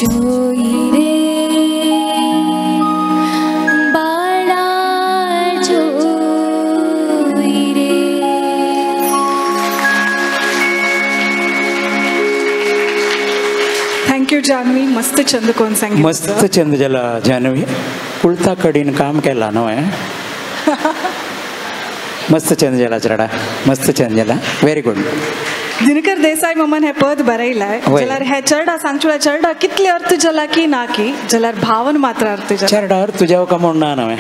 जोई रे बाळा जोई रे. थँक्यू जानवी. मस्त छंद कोण सांगितलं? मस्त छंद ज्याला जानवी कुळता कडीन काम केला नव्हे. मस्त छंद ज्याला चढा मस्त छंद ज्याला व्हेरी गुड. दिनकर देसाई ममन हे पद बरयलाय जलार हे चरडा सांगचुळा चरडा कितले अर्थ जला की ना की जलार भावन मात्र अर्थ जला चरडा अर्थ जाव का म्हणून ना नव्हे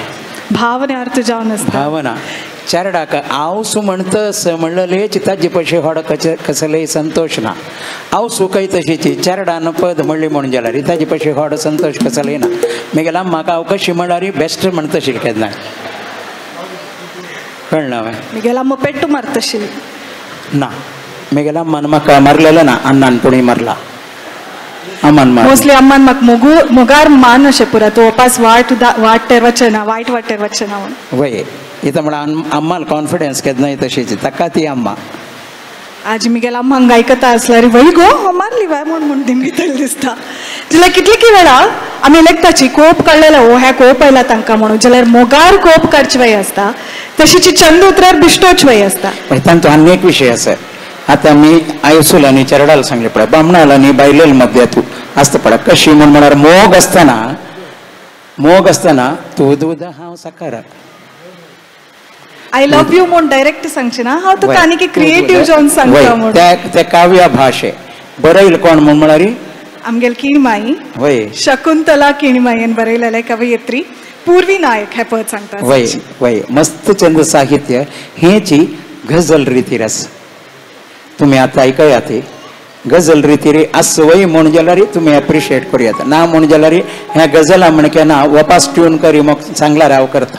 भावने अर्थ जावन असता भावना चरडा का आवसू म्हणतस म्हणले चिताजी पशे होड कसले संतोष ना आवसू काही तशीची चरडान पद म्हणली म्हणून गेला रिताजी पशे होड संतोष कसले ना मी गेला म्हाका हांव कशी म्हणल्यार बेस्ट म्हणतशील केन्ना कळना मी गेला मग पेट्टू मारतशील ना मी गेला मन म्हाका मारलेलं ना अण्णान पुणी मारला अम्मान मार मोस्टली अम्मान म्हाका मोगार मान अशें पुरा तूं वपास वाट टेरवचना वायट वाट टेरवचना वय इथं म्हणा अम्माला कॉन्फिडन्स केन्ना तशीच ताका ती अम्मा आज मी गेला अम्मांक आयकता आसल्यार वय गो मारली वाय म्हणून दिंगीतली दिसता जाल्यार कितली की वेळा आमी लेखताची कोप काडलेलो हो ह्या कोप आयला तांकां म्हणून जाल्यार मोगार कोप काडची वय आसता तशीची चंद उतरार बिश्टोच वय आसता तांचो आनी एक विशय आसा आता मी आयुसूल आणि चरडाला सांगले पडा बामणाला आणि बायलेल मध्ये तू असतं पडा कशी म्हणणार मोग असताना तू दूध हांव साकार आय लव्ह यू म्हणून डायरेक्ट सांगचे ना हांव तुका आनी क्रिएटिव्ह जावन सांगता म्हणून त्या काव्या भाशे बरयल कोण म्हणल्यार आमगेल किणमाई वय शकुंतला किणमाईन बरयलेले कवयित्री पूर्वी नायक हे पद सांगता वय वय मस्त चंद साहित्य हेची गझल रितीरस तुम्ही आता ऐकूया ते गझल रिती रे असवय म्हणून जाल्यार तुम्ही एप्रिशिएट करूयात ना म्हणून जाल्यार ह्या गझला म्हणके ना वापस ट्यून करी मग चांगला राव करता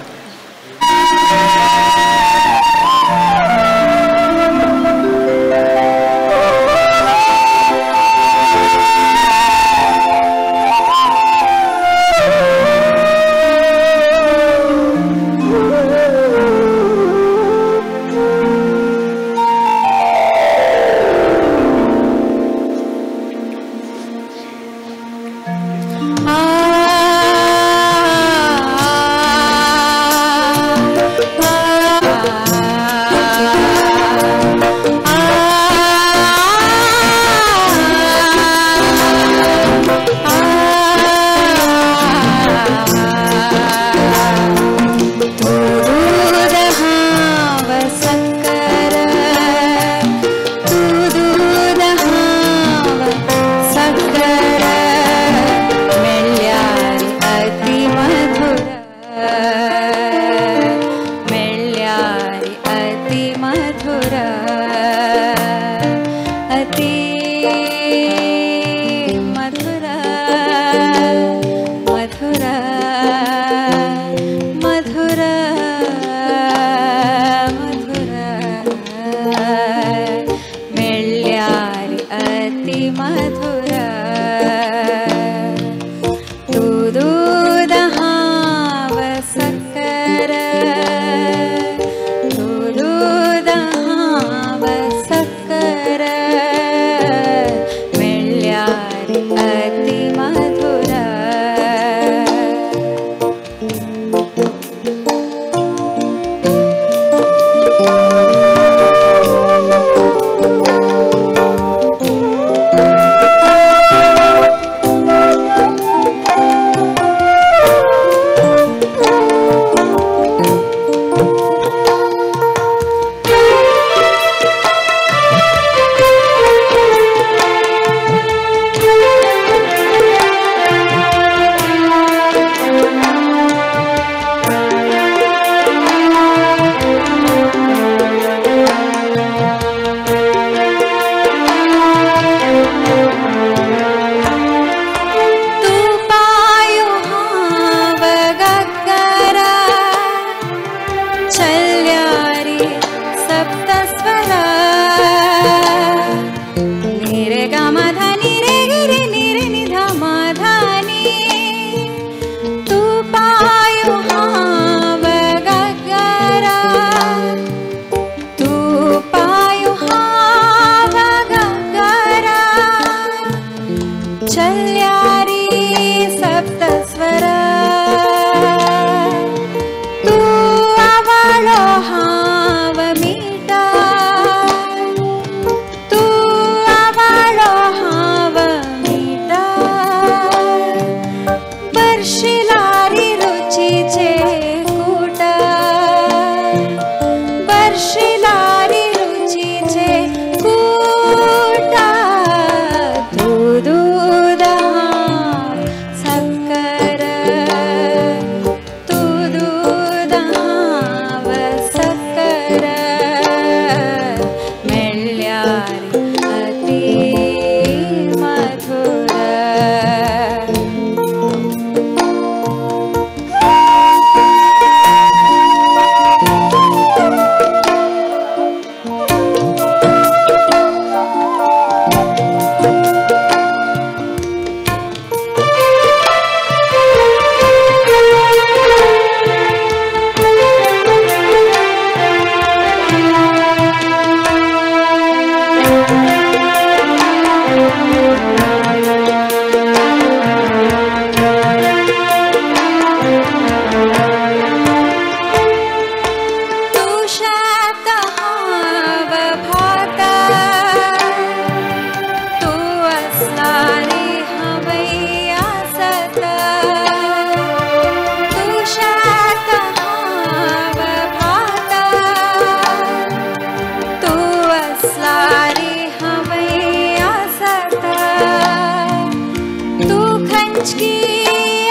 खंचकी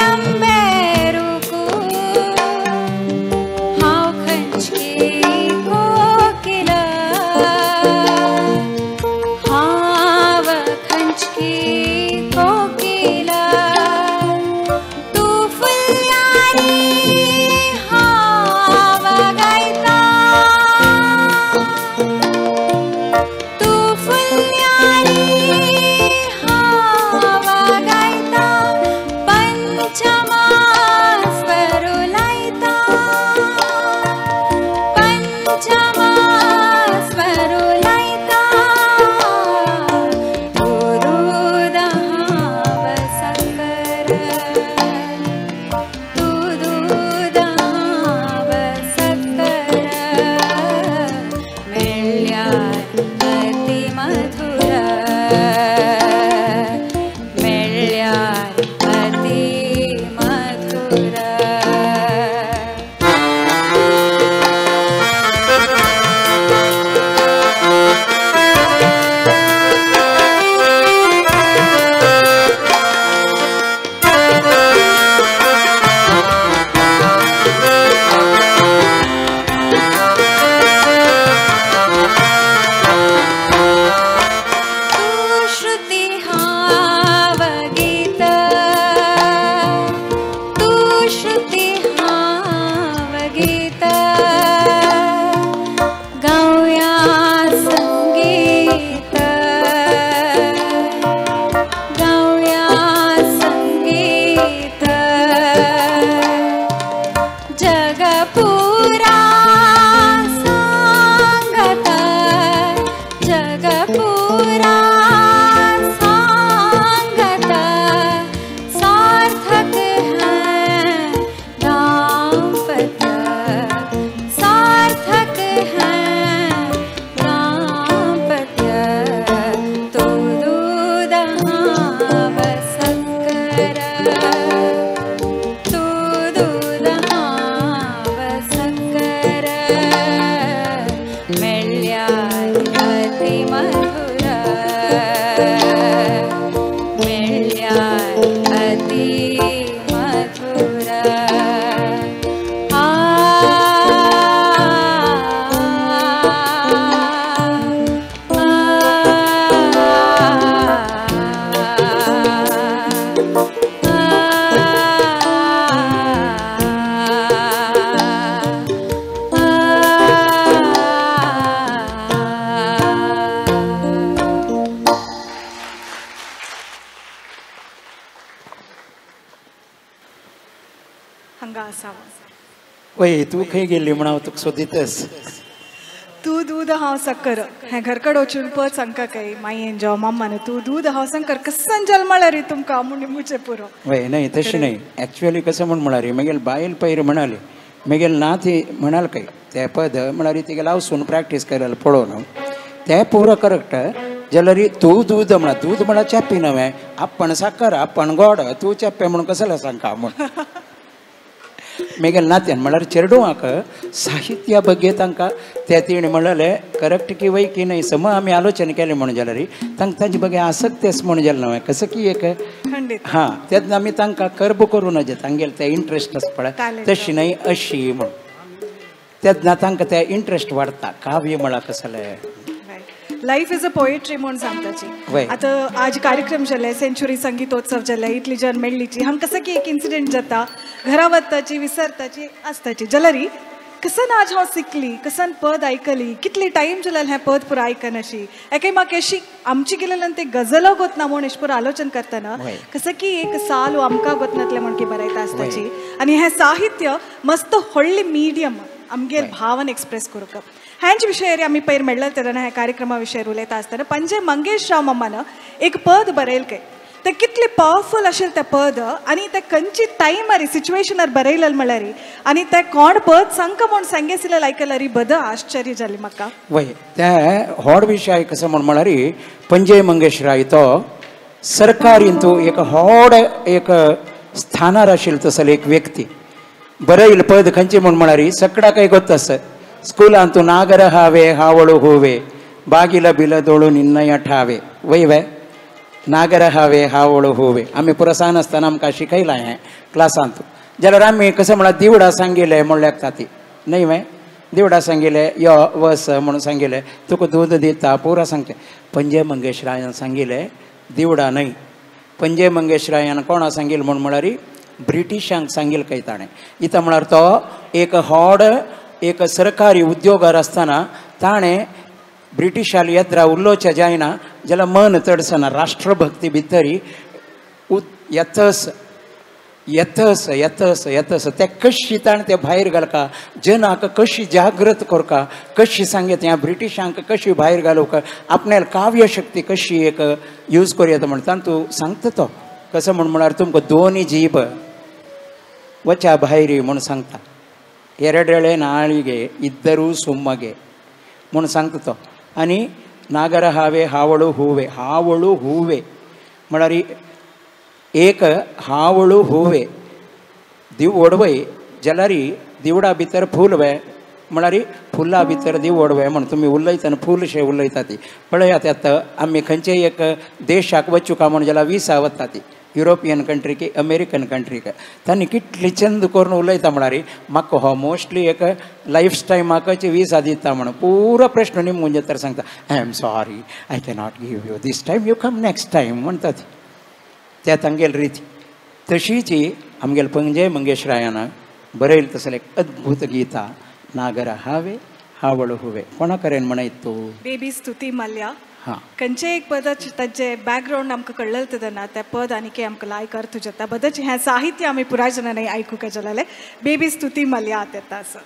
अंबेरुकू हाव खंचकी कोकिला हाव खंचकी कोकिला तू फुल्यारी हाव गायता तू फुल्यारी हाव गायता पंचमा स्वरू लायता पंचमा स्वरू लायता तू दूध हाव साखर तू दूध हाव साखर मेळ्यार अति मधुर मेळ्यार अति मधुर तू श्रुती हाव गीत तू श्रुती हाव गीत गाऊया संगीत गाऊया संगीत जगपुरा सांगत जगपुरा सांगत सार्थक है दाम्पत्य सार्थक है दाम्पत्य तू दूध हाव साखर तू दूध हाव साखर मेळ्यार अति मधुर मेळ्यार अति मधुर हंगा असावा वय तू खंय गेल्ली म्हणाव तुका सोदितस तू दूध हांव साखर हें घरकड वचून पळत सांगता काय मायेन जावं मम्मान तू दूध हांव साखर कसन जल्माला रे तुमकां म्हूण मुचे पुरो वय नाही तशी नाही ॲक्च्युअली कसं म्हण म्हणाली मगेल बायल पयर म्हणाली मगेल ना ती म्हणाल काय ते पद म्हणाली तिगे लावसून प्रॅक्टीस करायला पळोवन ते पुरो करेक्ट जाल्यार तू दूध म्हणा दूध म्हणा चेपी नव्हे आपण साखर आपण गोड तू चेप्पे म्हणून कसले सांगता म्हण मेगेल नात्यान म्हळ्यार चेडूवाक साहित्या ಬಗ್ಗೆ तांकां त्या तिणे म्हणलें करेक्ट की वय की नाही सम आमी आलोचना केलें म्हणून जाल्यार तांकां तांचे ಬಗ್ಗೆ आसक्त तेस म्हणून जालें न्हय कसं की एक हां तेन्ना आमी तांकां कर्ब करून नजे तांगेले ते इंट्रस्ट आसा पळय तशी न्हय अशी म्हणून तेन्ना तांकां ते इंट्रस्ट वाडटा काव्य म्हळ्यार कसलें लाईफ इज अ पोएट्री म्हणून सांगताची आता आज कार्यक्रम जाले सेंचुरी संगीतोत्सव जाले इतली जन मेळ्ळीची हांगा कसं की एक इन्सिडेंट जाता घरा वताची विसरताची आसताची जाल्यार कसन आज हांव शिकली कसन पद आयकली कितली टायम जाल्यार हें पद पुरो आयकन अशी एके म्हाका अशी आमची गेलेल्यान ते गजलो गोतना म्हूण अशें पुरो आलोचन करतना कसं की एक साल आमकां गोतनातले म्हूण की बरयता आसताची आनी हें साहित्य मस्त व्हडली मिडियम आमगेर भावन एक्सप्रेस करूंक ह्यांच विशयार आमी पयर मेळ्ळे तेन्ना ह्या कार्यक्रमा विशयार उलयता आसतना पंजे मंगेशराव मम्मान एक पद बरयलें काय ते कितले पावरफुल आशिल्लें तें पद आनी ते खंयची टायमार सिच्युएशनार बरयलें म्हळ्यार आनी ते कोण पद सांगता म्हूण सांगेसिल्लें आयकल्यार बद आश्चर्य जालें म्हाका वय ते व्हड विशय कसो म्हण म्हळ्यार पंजे मंगेशराव तो सरकारीन तूं एक व्हड एक स्थानार आशिल्लो तसलो एक व्यक्ती बरयलें पद खंयचें म्हूण म्हळ्यार सगळ्याक ಗೊತ್ತು ಸ್ಕೂಲಂತೂ ನಾಗರ ಹಾವೆ ಹಾವಳು ಹೂವೆ ಬಾಗಿಲ ಬಿಲದೋಳು ನಿನ್ನಯ ಠಾವೆ ವೈವೆ नागर हावे हावळू होवे आम्ही पुरसान आसतना आमकां शिकयलां हें क्लासांत जाल्यार आमी कसं म्हणल्यार दिवडा सांगिल्लें म्हण लेखता ती न्हय वे दिवडा सांगिल्लें यो वस म्हणून सांगिल्लें तुका दूद दिता पुरा सांगता पंजे मंगेशरायान सांगिल्लें दिवडा न्हय पंजे मंगेशरायान कोणा सांगिल्लें म्हूण म्हळ्यार ब्रिटिशांक सांगिल्लें खंय ताणें इता म्हळ्यार तो एक व्हड एक सरकारी उद्योगार आसतना ताणें ब्रिटिशाल येद्रा उरलोवचें जायना जाल्यार मन तडसना राष्ट्रभक्ती भितर येतस येतस येतस येतस ते कशी ताणें ते भायर घालका जनाक कशी जागृत करका कशी सांगता ह्या ब्रिटिशांक कशी भायर घालूंक आपल्याल काव्य शक्ती कशी एक यूज करूं येता म्हणटा तूं सांगता तो कसं म्हळ्यार तुमकां दोनी जीब वचा भायरी म्हूण सांगता एरडेळे नाळिगे इद्दरू सुम्ಮಗೆ म्हूण सांगता तो आनी नागर हावे हावळू हुवे म्हळ्यार एक हावळू हुवे दिव ओडवय जाल्यार दिवडा भितर फूल वे म्हळ्यार फुला भितर दिव ओडवय म्हण तुमी उलयतना फूलशे उलयता ती पळयात आतां आमी खंयचेय एक देशाक वचूं म्हण जाल्यार विसा वता ती युरोपियन कंट्रीक अमेरिकन कंट्रीक तांणी कितली चंद करून उलयता म्हळ्यार म्हाका हो मोस्टली एक लायफ टायमाकच विसा दिता म्हणून पुरो प्रश्न निमून तर सांगता I am sorry I cannot give you this time you come next time म्हणटा ती त्या तांगेल रिती तशीच आमगेल पंजे मंगेशरायान बरयलें तसलें एक अद्भुत गीता नागर हावे हावळू हुवे कोणा कडेन म्हणयत तूं बेबी स्तुती मल्ल्या हां खंयचे एक पद ताचे बॅकग्राऊंड आमकां कळलें तेन्ना ते पद आनी आमकां लायक अर्थ जाता बदच हें साहित्य आमी पुराय जणांनी आयकूंक जालें बेबी स्तुती मल्ल्या येता आसा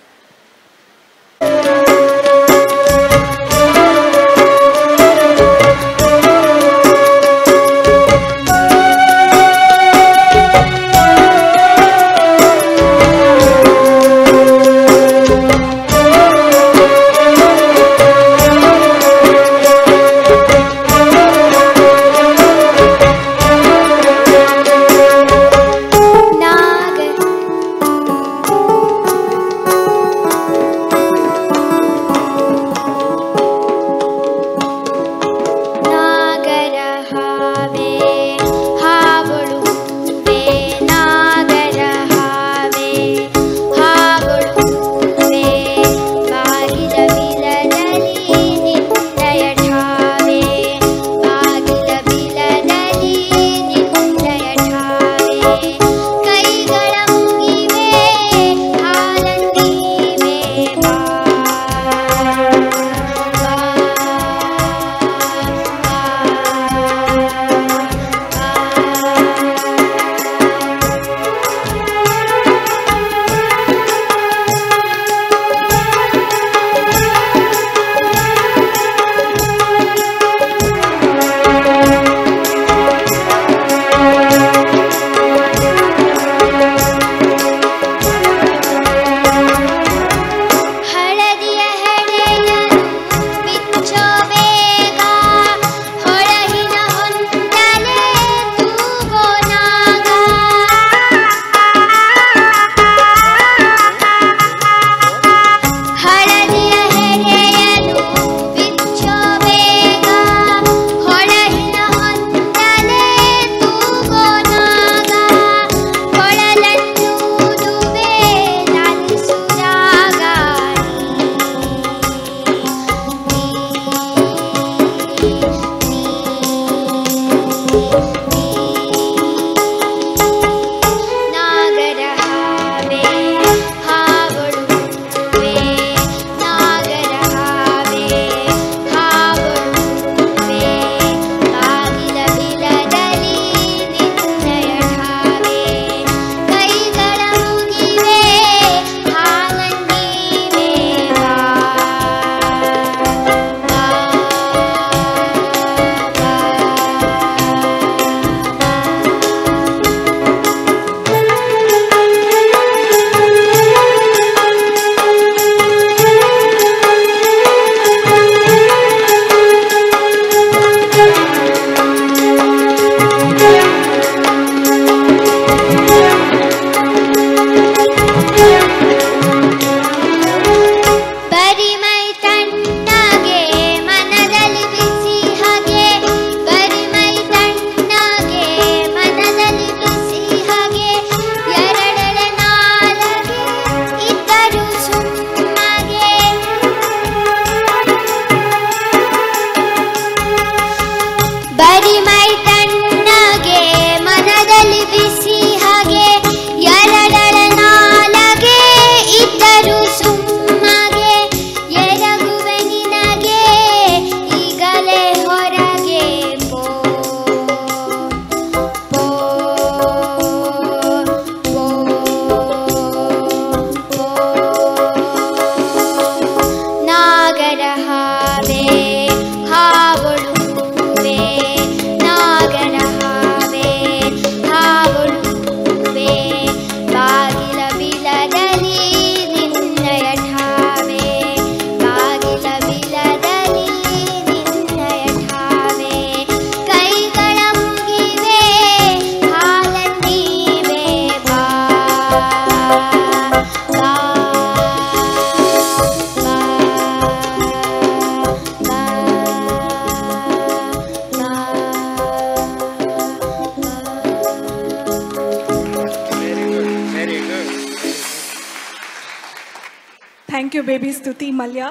थँक्यू बेबी स्तुती मल्या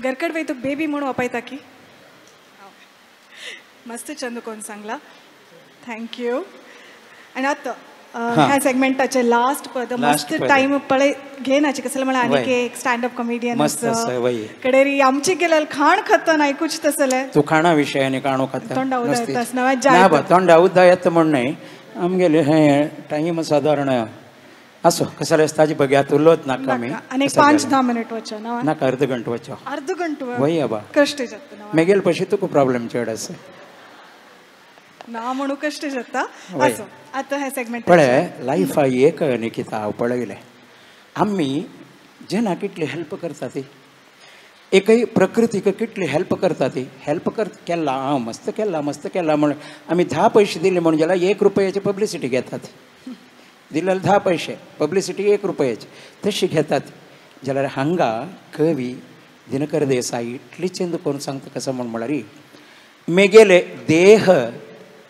घरकड वय तू बेबी म्हणून वापयता की मस्त चंद कोण सांगला थँक्यू आणि आता ह्या सेगमेंटाचे लास्ट पद मस्त टाइम पळे घेनाचे कसलं मला आणि एक स्टँडअप कॉमेडियन मस्त कडेरी आमची केलेलं खाण खतन ऐकूच तसले तू खाणा विषयाने काणो खाता तोंडा उदयतास तोंडा उद्दा येत म्हणणे आमगेले हे टाइम साधारण असो कसले ताजी बघ्यात उलोत नाका मी आणि 5-10 मिनिट वच्चा नाका अर्ध घंट वच्चा अर्ध घंट वय अबा कष्ट जाता मेगेल पशी तुका प्रॉब्लेम चड आसा ना म्हणू कष्ट जाता असो आता हे सेगमेंट पळय लाईफ एक निकिता हांव पळयलें आमी जेन्ना कितली हेल्प करता ती एकय प्रकृतीक कितली हेल्प करता ती हेल्प केला हांव मस्त केला म्हण आमी 10 पैसे दिले म्हण जाल्यार 1 रुपयाची पब्लिसिटी घेतात दिलेले 10 पैसे पब्लिसिटी 1 रुपयाची तशी घेतात जाल्यार हांगा कवी दिनकर देसाई इतली चंद करून सांगता कसं म्हळ्यार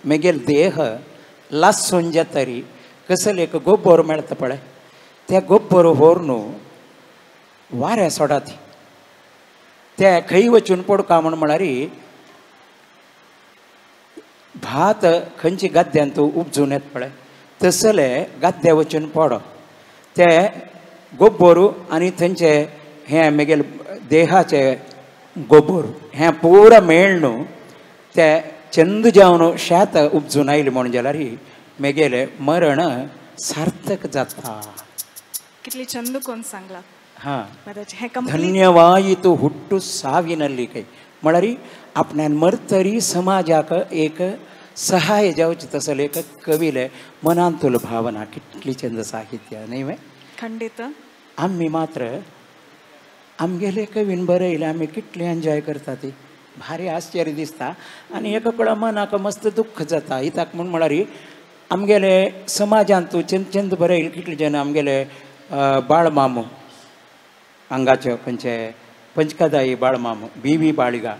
मेगेल देह लासून जेतरी कसले एक गोब्बर मेळता पळय त्या गोब्बर व्हरून वाऱ्या सोडात त्या खंय वचून पडका म्हळ्यार भात खंयची गाद्यान तूं उपजून येत पळय तसले गाद्या वचून पड ते गोब्बर आनी थंयचे हे मेगेल देहाचे गोबर हें पुरा मेळ न्हू ते चंद जावन शेत उपजून आयले म्हण जाल्यार मेगेले मरण सार्थक जाता कितली चंद कोण सांगला हां धन्यवायितु हुट्टु साविनल्ली कೈ म्हळ्यार आपणान मरतरी समाजाक एक सहाय जावचे तसले एक कविले मनांतुल भावना कितली चंद साहित्य न्ही वे खंडित आमी मात्र आमगेले कवीन बरयले आमी कितले एन्जॉय करता ती भारी आश्चर्य दिसता आनी एका कडेन मनाक मस्त दुख्ख जाता इताक म्हळ्यार आमगेले समाजांत तूं चंद बरयले कितले जन आमगेले बाळमामू हांगाचे खंयचे पंचकदाई बाळमामू बीवी बाळिगा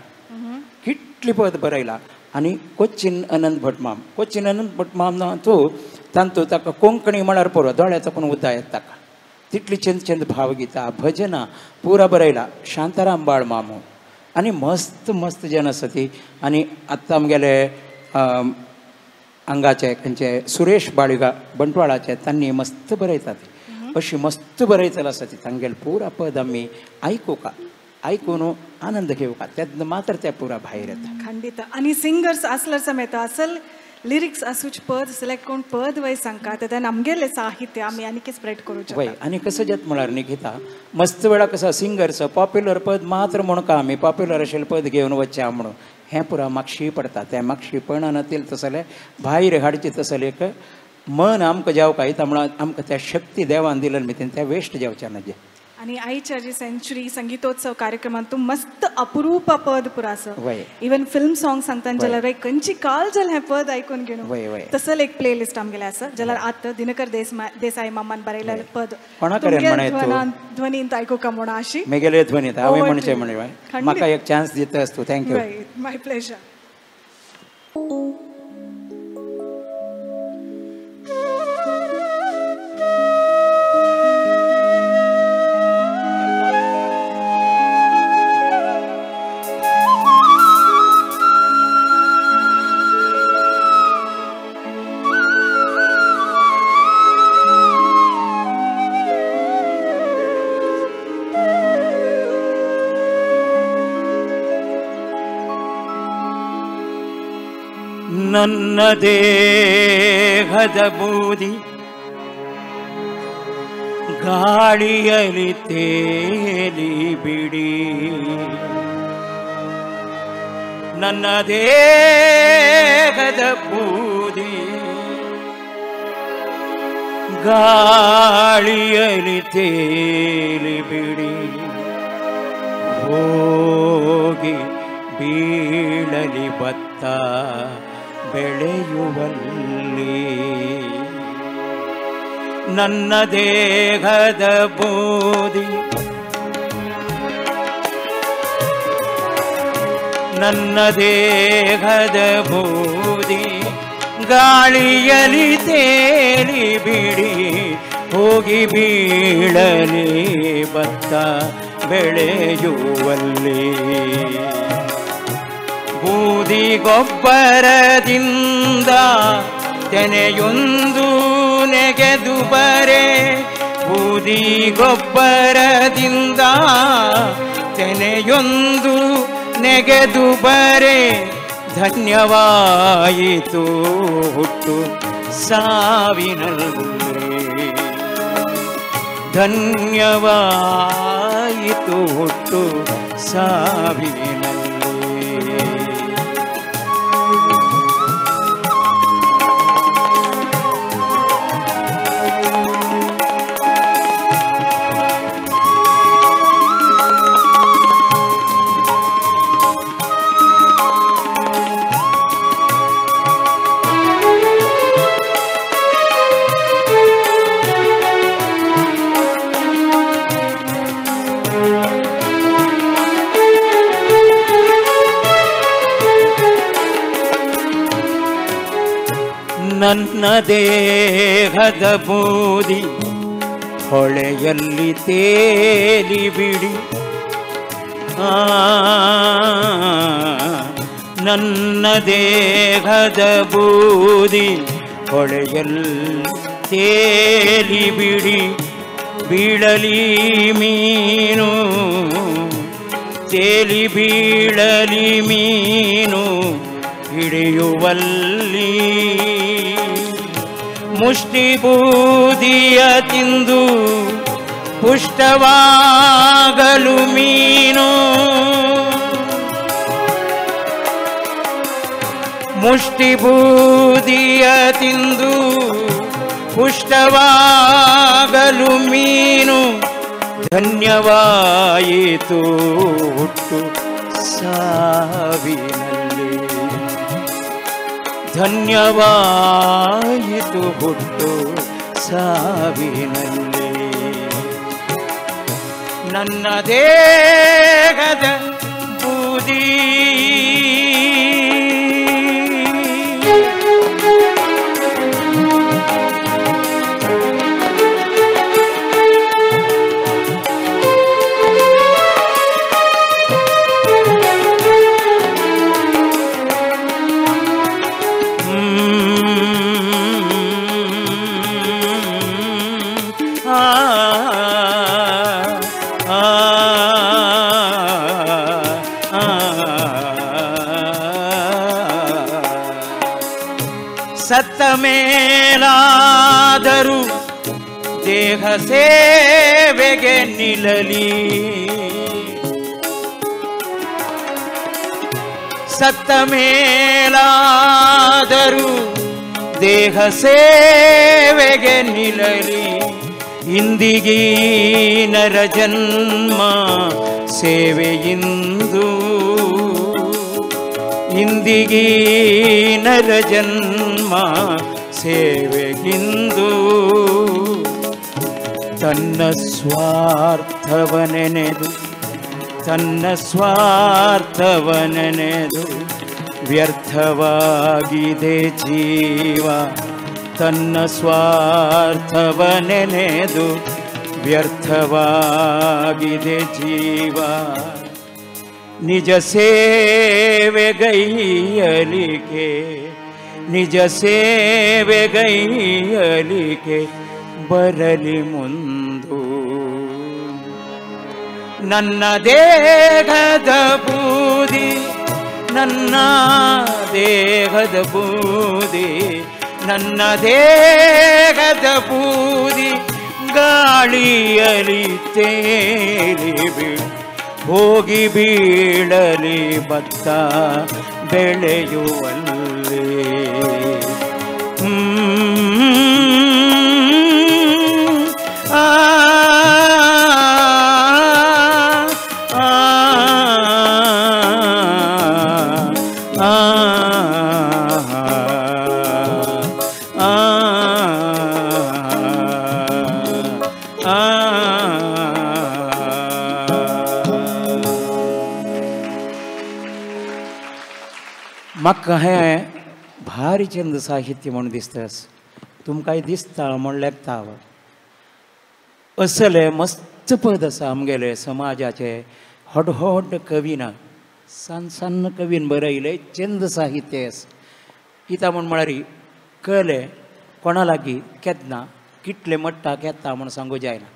कितली पद बरयला आनी कोच्चीन अनंत भटमाम तूं तांतू ताका कोंकणी म्हळ्यार पुरो दोळ्याचो पण उद्दा येता ताका तितली चंद भावगितां भजनां पुरा बरयला शांताराम बाळमामू आनी मस्त जन आसा ती आनी आत्तां आमगेले हांगाचे खंयचे सुरेश बाळिगा बंटवाळाचे तांणी मस्त बरयतात अशी मस्त बरयतलो आसा ती तांगेले पुरा पद आमी आयकून आनंद घेवका तेन्ना मात्र ते पुरा भायर येता खंडित आनी सिंगर्स आसल्यार समेत असल लिरिक्स आसूच पद सिलेक्ट कोण पद वय सांगता तेन्ना आमगेले साहित्य आमी आनी स्प्रेड करूचे वय आनी कसं जात म्हळ्यार निकिता मस्त वेळा कसं सिंगर्स पॉप्युलर पद मात्र म्हणून आमी पॉप्युलर आशिल्ले पद घेवन वचचे म्हणून हें पुरा म्हाका पडटा त्या म्हाका पडनातील तसले भायर हाडचे तसले एक मन आमकां जावका येता म्हणून आमकां त्या शक्ती देवान दिलेली मितीन त्या वेस्ट जावचे ना जे आणि आईच्या जी सेंचुरी संगीतोत्सव कार्यक्रमात तू मस्त अपुरूप पद पुरास इवन फिल्म सॉंग सांगता जाल्यार खंयची काल जाल्यार हें पद आयकून घेवन तसल एक प्ले लिस्ट आमगेले आसा जाल्यार आतां दिनकर देसाई मामान बरयलेलें पद ध्वनींत आयकूंक म्हणून आशी मेगेले ध्वनींत हांवें म्हणचें म्हणलें म्हाका एक चान्स दितास तूं थँक्यू माय प्लेजर ನನ್ನ ದೇಹದ ಬೂದಿ ಗಾಳಿಯಲ್ಲಿ ತೇಲಿ ಬಿಡಿ ನನ್ನ ದೇಹದ ಬೂದಿ ಗಾಳಿಯಲ್ಲಿ ತೇಲಿ ಬಿಡಿ ಹೋಗಿ ಬೀಳಲಿ ಭತ್ತ ಬೆಳೆಯುವಲ್ಲಿ ನನ್ನ ದೇಹದ ಬೂದಿ ನನ್ನ ದೇಹದ ಬೂದಿ ಗಾಳಿಯಲ್ಲಿ ತೇಲಿ ಬಿಡಿ ಹೋಗಿ ಬೀಳಲಿ ಭತ್ತ ಬೆಳೆಯುವಲ್ಲಿ ಬೂದಿ ಗೊಬ್ಬರದಿಂದ ತೆನೆಯೊಂದು ನೆಗೆದು ಬರೆ ಬೂದಿ ಗೊಬ್ಬರದಿಂದ ತೆನೆಯೊಂದು ನೆಗೆದು ಬರೆ ಧನ್ಯವಾಯಿತು ಹುಟ್ಟು ಸಾವಿನಲ್ಲಿ ಧನ್ಯವಾಯಿತು ಹುಟ್ಟು ಸಾವಿನಲ್ಲಿ ನನ್ನ ದೇಹದ ಬೂದಿ ಹೊಳೆಯಲ್ಲಿ ತೇಲಿ ಬಿಡಿ ನನ್ನ ದೇಹದ ಬೂದಿ ಹೊಳೆಯಲ್ಲಿ ತೇಲಿ ಬಿಡಿ ಬೀಳಲಿ ಮೀನು ತೇಲಿ ಬೀಳಲಿ ಮೀನು ಹಿಡಿಯುವಲ್ಲಿ ಮುಷ್ಟಿ ಬೂದಿಯ ತಿಂದು ಪುಷ್ಟವಾಗಲು ಮೀನು ಮುಷ್ಟಿ ಬೂದಿಯ ತಿಂದು ಪುಷ್ಟವಾಗಲು ಮೀನು ಧನ್ಯವಾಯಿತು ಹುಟ್ಟು ಸಾವಿನಲ್ಲಿ ಧನ್ಯವಾಯಿತು ಹುಟ್ಟು ಸಾವಿನಲ್ಲಿ ನನ್ನ ದೇಹದ ಬೂದಿ ಸತ್ತ ಮೇಲಾದರೂ ದೇಹ ಸೇವೆಗೆ ನಿಲ್ಲಲಿ ಸತ್ತ ಮೇಲಾದರೂ ದೇಹ ಸೇವೆಗೆ ನಿಲ್ಲಲಿ ಇಂದಿಗೀ ನರ ಜನ್ಮ ಸೇವೆಯಿಂದು ಇಂದಿಗೀ ನರ ಜನ್ಮ ಸೇವೆಗಿಂದು ತನ್ನ ಸ್ವಾರ್ಥವನೆನೆದು ತನ್ನ ಸ್ವಾರ್ಥವನೆನೆದು ವ್ಯರ್ಥವಾಗಿದೆ ಜೀವ ತನ್ನ ಸ್ವಾರ್ಥವನೆನೆದು ವ್ಯರ್ಥವಾಗಿದೆ ಜೀವ ನಿಜ ಸೇವೆಗೈಯಲಿಕೆ ನಿಜ ಸೇವೆಗೈಯಲಿಕೆ ಬರಲಿ ಮುಂದು ನನ್ನ ದೇಹದ ಬೂದಿ ನನ್ನ ದೇಹದ ಬೂದಿ ನನ್ನ ದೇಹದ ಬೂದಿ ಗಾಳಿಯಲಿ ತೇಲಿ ಬಿಡು ಹೋಗಿ ಬೀಳಲಿ ಭತ್ತ ಬೆಳೆಯುವಲ್ಲಿ ಆ म्हाका हें भारी चंद साहित्य म्हूण दिसता तुमकांय दिसता म्हण लेखता असले मस्त पद आसा आमगेले समाजाचे व्हड व्हड कवीन सान सन्न कवीन बरयले चंद साहित्य आसा कित्याक म्हळ्यार कळले कोणा लागीं केन्ना कितले मट्टा केता म्हूण सांगूं जायना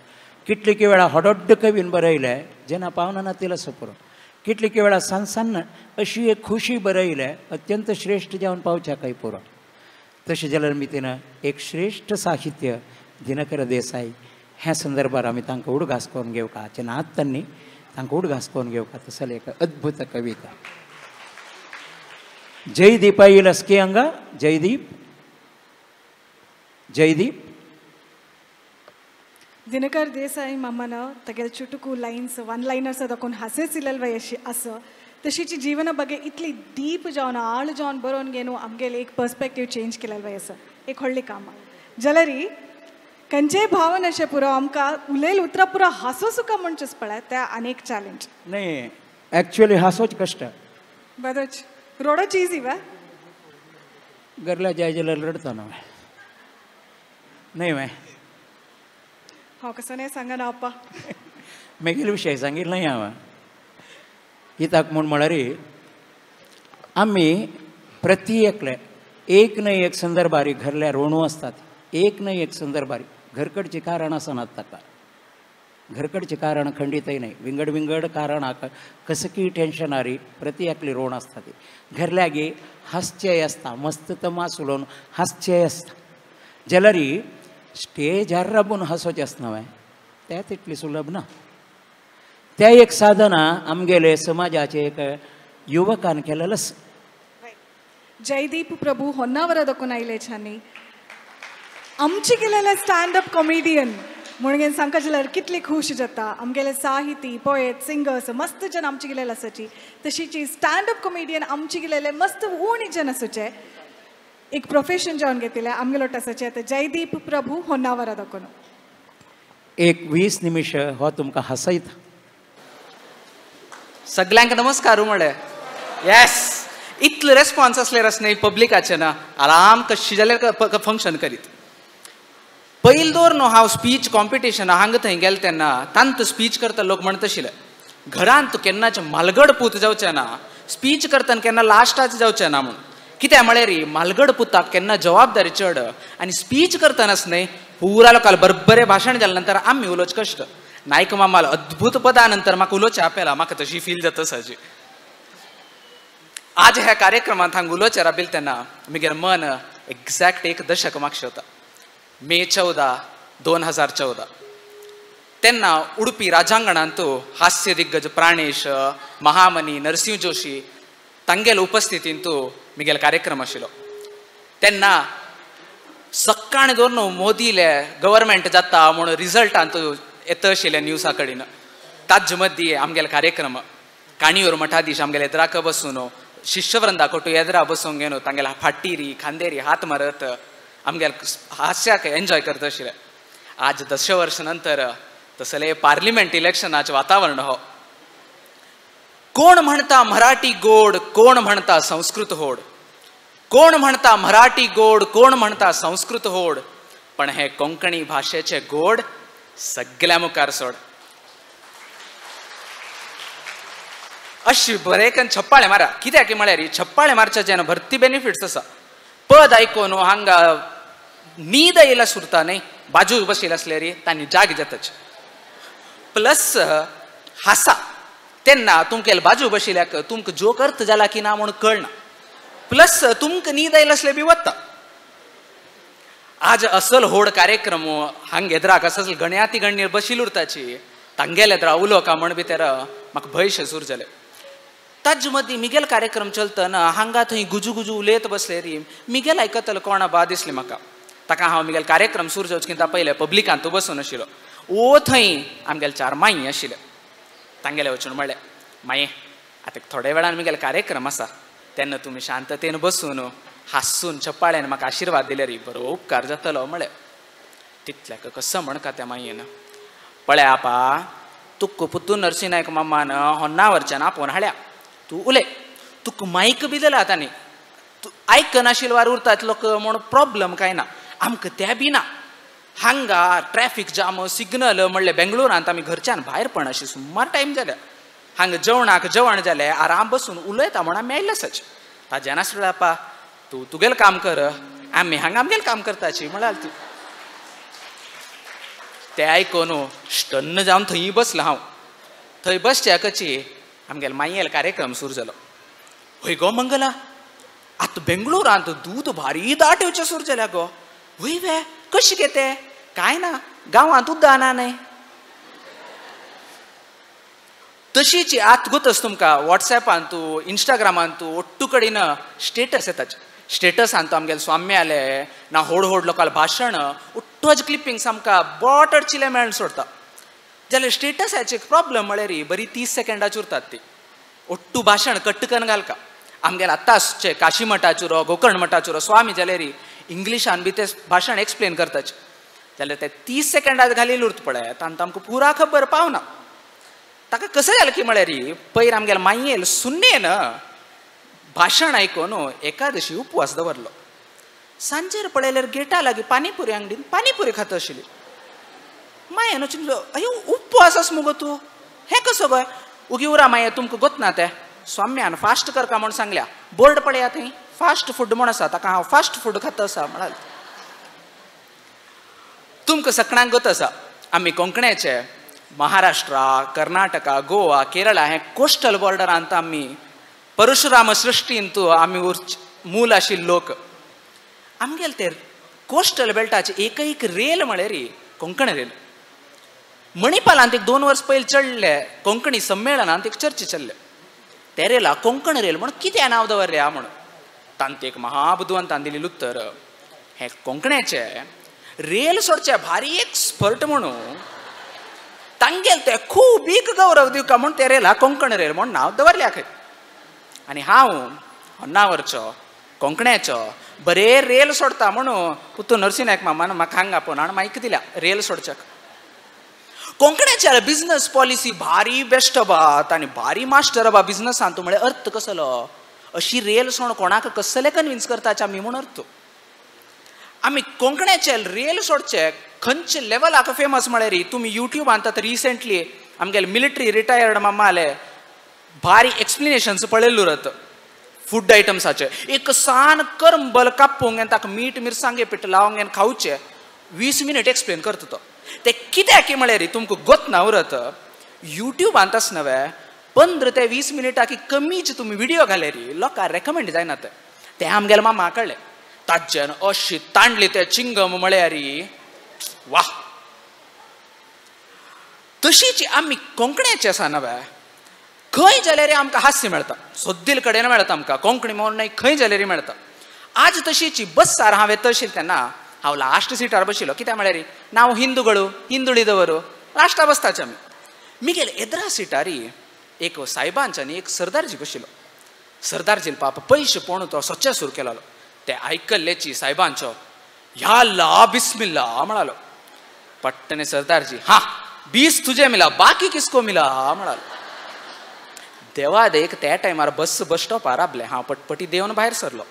कितलेक वेळा व्हड कवीन बरयले जेन्ना पावना नातील असो पुरो कितलेक वेळा सान सन्न अशी एक खुशी बरयले अत्यंत श्रेश्ठ जावन पावच्या काही पुरो तशें जाल्यार मितीन एक श्रेश्ठ साहित्य दिनकर देसाई ह्या संदर्भात आमी तांकां उडघास करून घेवका जेन्ना आत्तांनी तांकां उडघास करून घेवका तसले एक अद्भुत कविता जयदीप येयला स्की हांगा जयदीप जयदीप ದಿನಕರ್ ದೇಸಾಯಿ ಮಮ್ಮನ ತಗೆಲ್ ಚುಟುಕು ಲೈನ್ಸ್ ಒನ್ ಲೈನರ್ಸ್ ಅದಕ್ಕೊಂದು ಹಸೆಸಿಲ್ಲಲ್ವ असं तशीची जीवना ಬಗ್ಗೆ इतली डीप जावन आळ जावन बरोवन घेवन आमगेले एक पर्स्पेक्टिव्ह चेंज केलेलो असं एक व्हडली कामां जाल्यार खंयचेय भावन अशें पुरो आमकां उलयले उतरां पुरो हांसो सुका म्हणचेच पळय त्या आनीक चॅलेंज नाही ॲक्च्युअली हांसोच कश्ट बरोच रोडोच इजी वा गरला जाय जाल्यार रडता नाही माय हांव कसो नाही सांगा ना अप्पा मेगेले विशय सांगितलो नाही हांवें कित्याक म्हळ्यार आमी प्रति एकले एक न्हय एक संदर्भारी घरल्या रोणू असतात एक न्हय एक संदर्भारी घरकडची कारण आसनात ताका घरकडची कारण खंडितय नाही विंगड विंगड कारण कसकी टेन्शनारी प्रति एकली रोण आसता ती घरल्यागे हास्यय आसता मस्त तमास उलोवन हास्यय आसता जाल्यार स्टेजार राबून हांसोचें आसना तें तितली सुलभ ना त्या एक साधना आमगेले समाजाचे एक युवकान केलेलं आसा जयदीप प्रभू होन्नावर दाखवून आयले छानी आमची केलेले स्टँडअप कॉमेडियन म्हणून सांगता जाल्यार कितली खुश जाता आमगेले साहिती पोएट सिंगर्स मस्त जन आमची गेलेले आसाची तशीची स्टँडअप कॉमेडियन आमची गेलेले मस्त उणी जन आसूचे एक प्रोफेशन जावन घेतले आमगेलो आसाचे ते जयदीप प्रभू होन्नावर दाखवून एक 20 निमिष हो तुमकां हसयता सगळ्यांक नमस्कार म्हळे येस इतले रेस्पॉन्स असल्यार न्ही पब्लिकाचे ना आराम कशी जाल्यार फंक्शन करीत पयलीं दवर न्हू हांव स्पीच कॉम्पिटिशना हांगा थंय गेले तेन्ना तांत स्पीच करता लोक म्हणत आशिल्ले घरांत तूं केन्नाचें मालगड पूत जावचें ना स्पीच करतना केन्ना लास्टाचें जावचें ना म्हूण कित्याक म्हळ्यार मालगड पुताक केन्ना जबाबदारी चड आनी स्पीच करतनाच न्हय पुरा लोकांक बरें भाशण जाल्या नंतर आमी उलोवचें कश्ट नायक मामाल अद्भुत पदा नंतर म्हाका उलोवचें आपयलां म्हाका तशी फील जाता साजी आज ह्या कार्यक्रमांत हांगा उलोवचें राबिल तेन्ना म्हगेलें मन एक्झॅक्ट एक दशक म्हाका शेवता मे 14, 2014 तेन्ना उडपी राजांगणांत हास्य दिग्गज प्राणेश महामनी नरसिंह जोशी तांगेल्या उपस्थितींत म्हगेलो कार्यक्रम आशिल्लो तेन्ना सक्काळीं दवर न्हू मोदीले गव्हर्मेंट जाता म्हूण रिजल्टांत येता आशिल्ले न्यूजा कडेन ताजे मदीं आमगेलो कार्यक्रम काणयोर मठाधीश आमगेले येद्राक बसून शिष्यवृंदा कोटू येद्रा बसूंक घेवन तांगेल्या फाटीरी खांदेरी हात मारत आमगेल्या हास्याक एन्जॉय करता आशिल्ले आज 10 वर्सां नंतर तसले पार्लिमेंट इलेक्शनाचें वातावरण हो कोण म्हणता मराठी गोड कोण म्हणता संस्कृत होड कोण म्हणता मराठी गोड कोण म्हणता संस्कृत होड पण हे कोंकणी भाषेचे गोड सगळ्या मुखार सोड अशी बरेकन छप्पाळे मारा कित्याक म्हळ्यार छप्पाळे मारच्या जेन्ना भरती बेनिफिट्स आसा पद आयकून हांगा न्हीद येयला सुरता न्ही बाजू बसयला आसल्यार तांणी जाग जाताच प्लस हासा तेन्ना तुमगेले बाजू बशिल्ल्याक तुमकां जोक अर्थ जाला की ना म्हूण कळना प्लस तुमकां न्हीद आयला आसल्यार बी वता आज असल होड कार्यक्रम हांगा येद्राक असल गण्याती गण्य बशिल्ली उरताची तांगेले येद्रा उलोवका म्हण भितर म्हाका भंयशे सुरू जाले ताजे मदीं मिगेल कार्यक्रम चलतना हांगा थंय गुजू गुजू उलयत बसले री मिगेल आयकतलो कोणा बा दिसलें म्हाका ताका हांव मिगेल कार्यक्रम सुरू जावचे पयले पब्लिकांत तो बसून आशिल्लो ओ थंय आमगेले 4 माई आशिल्ले तांगेले वचून म्हणलें माये आतां थोड्या वेळान मिगेले कार्यक्रम आसा तेन्ना तुमी शांततेन बसून हांसून चप्पाळ्यान म्हाका आशिर्वाद दिले री बरो उपकार जातलो म्हळें तितल्याक कसो म्हणका त्या मायेन पळय आपा तुका पुत्तू नरसिंह नायक मामान होन्नावरच्यान आपोवन हाडया तूं उलय तुका मायक बी दिला तांणी तूं आयकनाशिल्लो वार उरतात लोक म्हूण प्रॉब्लम कांय ना आमकां त्या बी ना हांगा ट्रॅफिक जाम सिग्नल म्हणले बेंगलोरांत आमी घरच्यान भायर पण अशी सुमार टायम जाल्या हांगा जेवण जालें आराम बसून उलयता म्हण आमी आयिल्ले सच ताजे नासलें आपा तूं तुगेलें काम कर आमी हांगा आमगेलें काम करताची म्हळ्यार ती ते आयकून स्टन्न जावन थंय बसलो हांव थंय बसच्या कची आमगेलो मायेल कार्यक्रम सुरू जालो हय गो मंगला आतां बेंगलोरांत दूद भारी दाट येवचें सुरू जाल्या गो वय वे कशें गे तें कांय ना गांवांत उद्दा ना न्हय तशीच आत गुतस तुमकां वॉट्सॅपान तूं इंस्टाग्रामान तूं ओट्टू कडेन स्टेटस येताचे स्टेटसान तूं आमगेलें स्वामी आलें ना व्हड लोकांल भाशण ओट्टूज क्लिपिंग आमकां बोट अडचिल्लें मेळून सोडता जाल्यार स्टेटसाचे प्रॉब्लम म्हळ्यार बरी 30 सेकंडाची उरतात ती ओट्टू भाशण कट्ट करून घालका आमगेले आत्ताचे काशी मठाचुरो गोकर्ण मठाचुरो स्वामी जाल्यार इंग्लिशान बी ते भाशण एक्सप्लेन करताचे जाल्यार ते 30 सेकंडात घालील उरता पळय तांकां आमकां पुरा खबर पावना ताका कसं जालें की म्हळ्यार पयर आमगेले मायेल सुन्नेन भाशण आयकून एकादशी उपवास दवरलो सांजेर पळयल्यार गेटा लागीं पानीपुरी अंगडीन पानीपुरी खाता आशिल्ली मायेन चिंतलो अयो उपवास आस मुगो तूं हें कसो गोय उगी उरा माये तुमकां गोतना तें स्वाम्यान फास्ट करका म्हूण सांगल्या बोर्ड पळयात थंय फास्ट फूड म्हूण आसा ताका हांव फास्ट फूड खाता आसा म्हणाल तुमकां सगळ्यांक गोत आसा आमी कोंकणीचे महाराष्ट्रा कर्नाटका गोवा केरळा हे कोस्टल बॉर्डरांत आमी परशुराम सृश्टींत आमी मूल आशिल्ले लोक आमगेले ते कोस्टल बेल्टाचे एक रेल म्हळ्यार कोंकण रेल मणिपालांत 2 वर्स पयलीं चडले कोंकणी संमेलनांत एक चर्चा चल्ले ते रेला कोंकण रेल म्हण कितें नांव दवरल्या म्हण तांत एक महाबुद्वंतान दिलेलें उत्तर हे कोंकणीचे रेल सोडचे भारी एक्सपर्ट म्हणून तांगेल ते खूब बीग गौरव दिवका म्हूण ते रेला कोंकण रेल म्हूण नांव दवरल्या खंय आनी हांव होन्नावरचो कोंकणीचो बरे रेल सोडता म्हणून पुतू नरसिंह मामान म्हाका हांगा पोवन आनी माहीत दिल्या रेल सोडच्याक कोंकणीच्या बिझनस पॉलिसी भारी बेस्ट बात आनी भारी मास्टर अबा बिझनसान तूं म्हळ्यार अर्थ कसलो अशी रेल सोड कोणाक कसले कन्विन्स करताचे आमी म्हूण अर्थ आमी कोंकणीचे रेल सोडचे खंयचे लेवलाक फेमस म्हळ्यार तुमी युट्यूबांत आतां रिसेंटली आमगेले मिलिटरी रिटायर्ड मामा आले भारी एक्सप्लेनेशन्स पळयल्ले उरत फूड आयटम्साचे एक सान करंबल कापूंक आनी ताका मीठ मिरसांगे पीठ लावंक आनी खावचे 20 मिनट एक्सप्लेन करता तो ते कित्याक की म्हळ्यार तुमकां गोत ना उरत युट्यूबांत आस नवे 15 ते 20 मिनटां कमीच तुमी व्हिडिओ घाल्यार लोकांक रेकमेंड जायना ते आमगेले मामा कळ्ळे ताच्यान अशी तांडली ते चिंगम म्हळ्यार वा तशीच आमी कोंकणीचे आसा नवे खंय जाल्यार आमकां हास्य मेळटा सोद्दील कडेन मेळटा आमकां कोंकणी म्हणून न्हय खंय जाल्यार मेळटा आज तशीची बसार हांव येता आशिल्लें तेन्ना हांव लास्ट सिटार बशिल्लो कित्याक म्हळ्यार नांव हिंदुळी दवरू लास्टा बसताचे आमी मिगेल येद्रा सिटार एक सायबांचे आनी एक सरदारजी बशिल्लो सरदारजील पाप पयशे पळोवन तो सच्चे सुरू केलो ते आयकल्लेची सायबांचो या ला बिस्मिल्ला म्हणालो पट्टने सरदारजी हा 20 तुझे मिला बाकी किसको मिला म्हणालो देवा देख त्या टायमार बस स्टॉपार राबले हांव पटपटी देवन भायर सरलो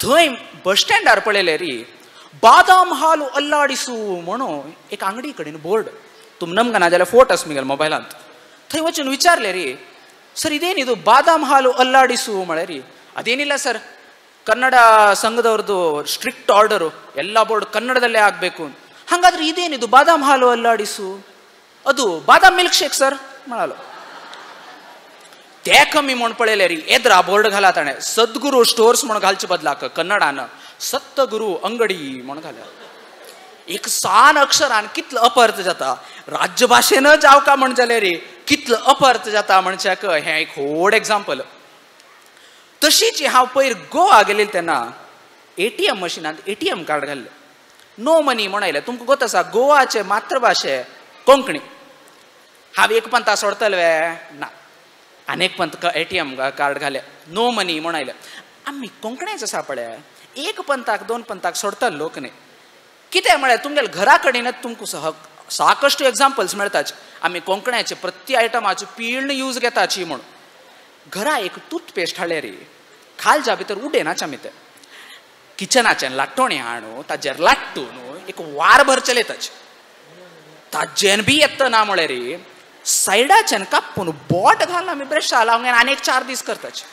थंय बस स्टँडार पळयले री बादाम हालू अल्लाडिसू म्हणून एक अंगडी कडेन बोर्ड तुम नमगना जाल्यार फोट आसा मिगेल मोबायलांत थंय वचून विचारले री सर इदेनिदू बादाम हालू अल्लाडिसू म्हळ्यार ಅದೇನಿಲ್ಲ ಸರ್ ಕನ್ನಡ ಸಂಘದವ್ರದ್ದು ಸ್ಟ್ರಿಕ್ಟ್ ಆರ್ಡರು ಎಲ್ಲ ಬೋರ್ಡ್ ಕನ್ನಡದಲ್ಲೇ ಆಗಬೇಕು ಹಾಗಾದ್ರೆ ಇದೇನಿದು ಬಾದಾಮ್ ಹಾಲು ಅಲ್ಲಾಡಿಸು ಅದು ಬಾದಾಮ್ ಮಿಲ್ಕ್ ಶೇಕ್ ಸರ್ म्हणालो ते कमी म्हण पळयले री येद्रा बोर्ड घाला ताणें सद्गुरू स्टोर्स म्हण घालचे बदलाक कन्नडान सत्तगुरू अंगडी म्हण घाल्या एक सान अक्षरान कितलो अपर्थ जाता राज्य भाशेन जावका म्हण जाल्यार कितलो अपर्थ जाता म्हणच्याक हें एक व्हड एग्जाम्पल तशीच हांव पयर गोवा गेले तेन्ना एटीएम मशिनांत एटीएम कार्ड घाल्लें नो मनी म्हण आयलें तुमकां गोत आसा गोवाचे मातृभाशे कोंकणी हांव एक पंथा सोडतले ना आनेक पंथ एटीएम कार्ड घालें नो मनी म्हण आयलें आमी कोंकणीच आसा पळय एक पंथाक दोन पंथाक सोडतले लोक न्ही कितें म्हळ्यार तुमगेले घरा कडेनच तुमकां साकश्ट एग्जाम्पल्स मेळटाच आमी कोंकण्याचे प्रत्येक आयटमाची पिळण यूज घेताची म्हूण घरा एक टूथपेस्ट हाडले रे खालच्या भितर उडेनाच आमी ते किचनाचें लाट्टोणें हाडून ताजेर लाट्टून एक वारभर चलयताच ताजेन बी येता ना म्हळ्यार रे सायडाच्यान कापून बोट घालून आमी ब्रशा लावंक आनी 4 दीस करताच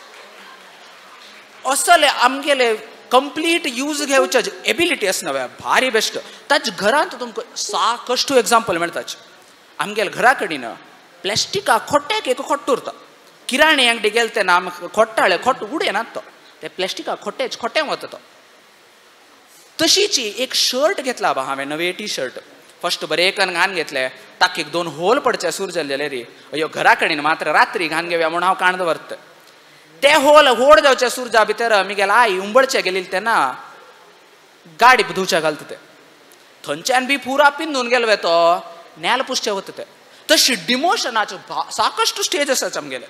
असले आमगेले कंप्लीट यूज घेवचे एबिलिटी आसना भारी बेस्ट ताच्या घरांत तुमकां साकश्ट एग्जाम्पल मेळटाच आमगेल्या घरा कडेन प्लास्टिका खोट्याक एक खोट्ट उरता किराणी अंगडी गेले तेन्ना आमकां खोट्टाळे खोट्ट उडयनात तो ते प्लास्टिका खोट्यां वता तो तशीची एक शर्ट घेतला बा हांवें नवे टी शर्ट फर्स्ट बरें करून घान घेतले ताका 1-2 होल पडचे सूर जाल्ले रे अयो घरा कडेन मात्र रात्री घान घेवया म्हणून हांव काणद व्हरता ते होल व्हड जावचे सुरजा भितर आमगेले आई उंबळचे गेलेली तेन्ना गाडी धुवचे घालता ते थंयच्यान बी पुरा पिंजून गेलो तो नेल पुसचे वता ते तशी डिमोशनाच्यो साकश्ट स्टेज आसाच आमगेले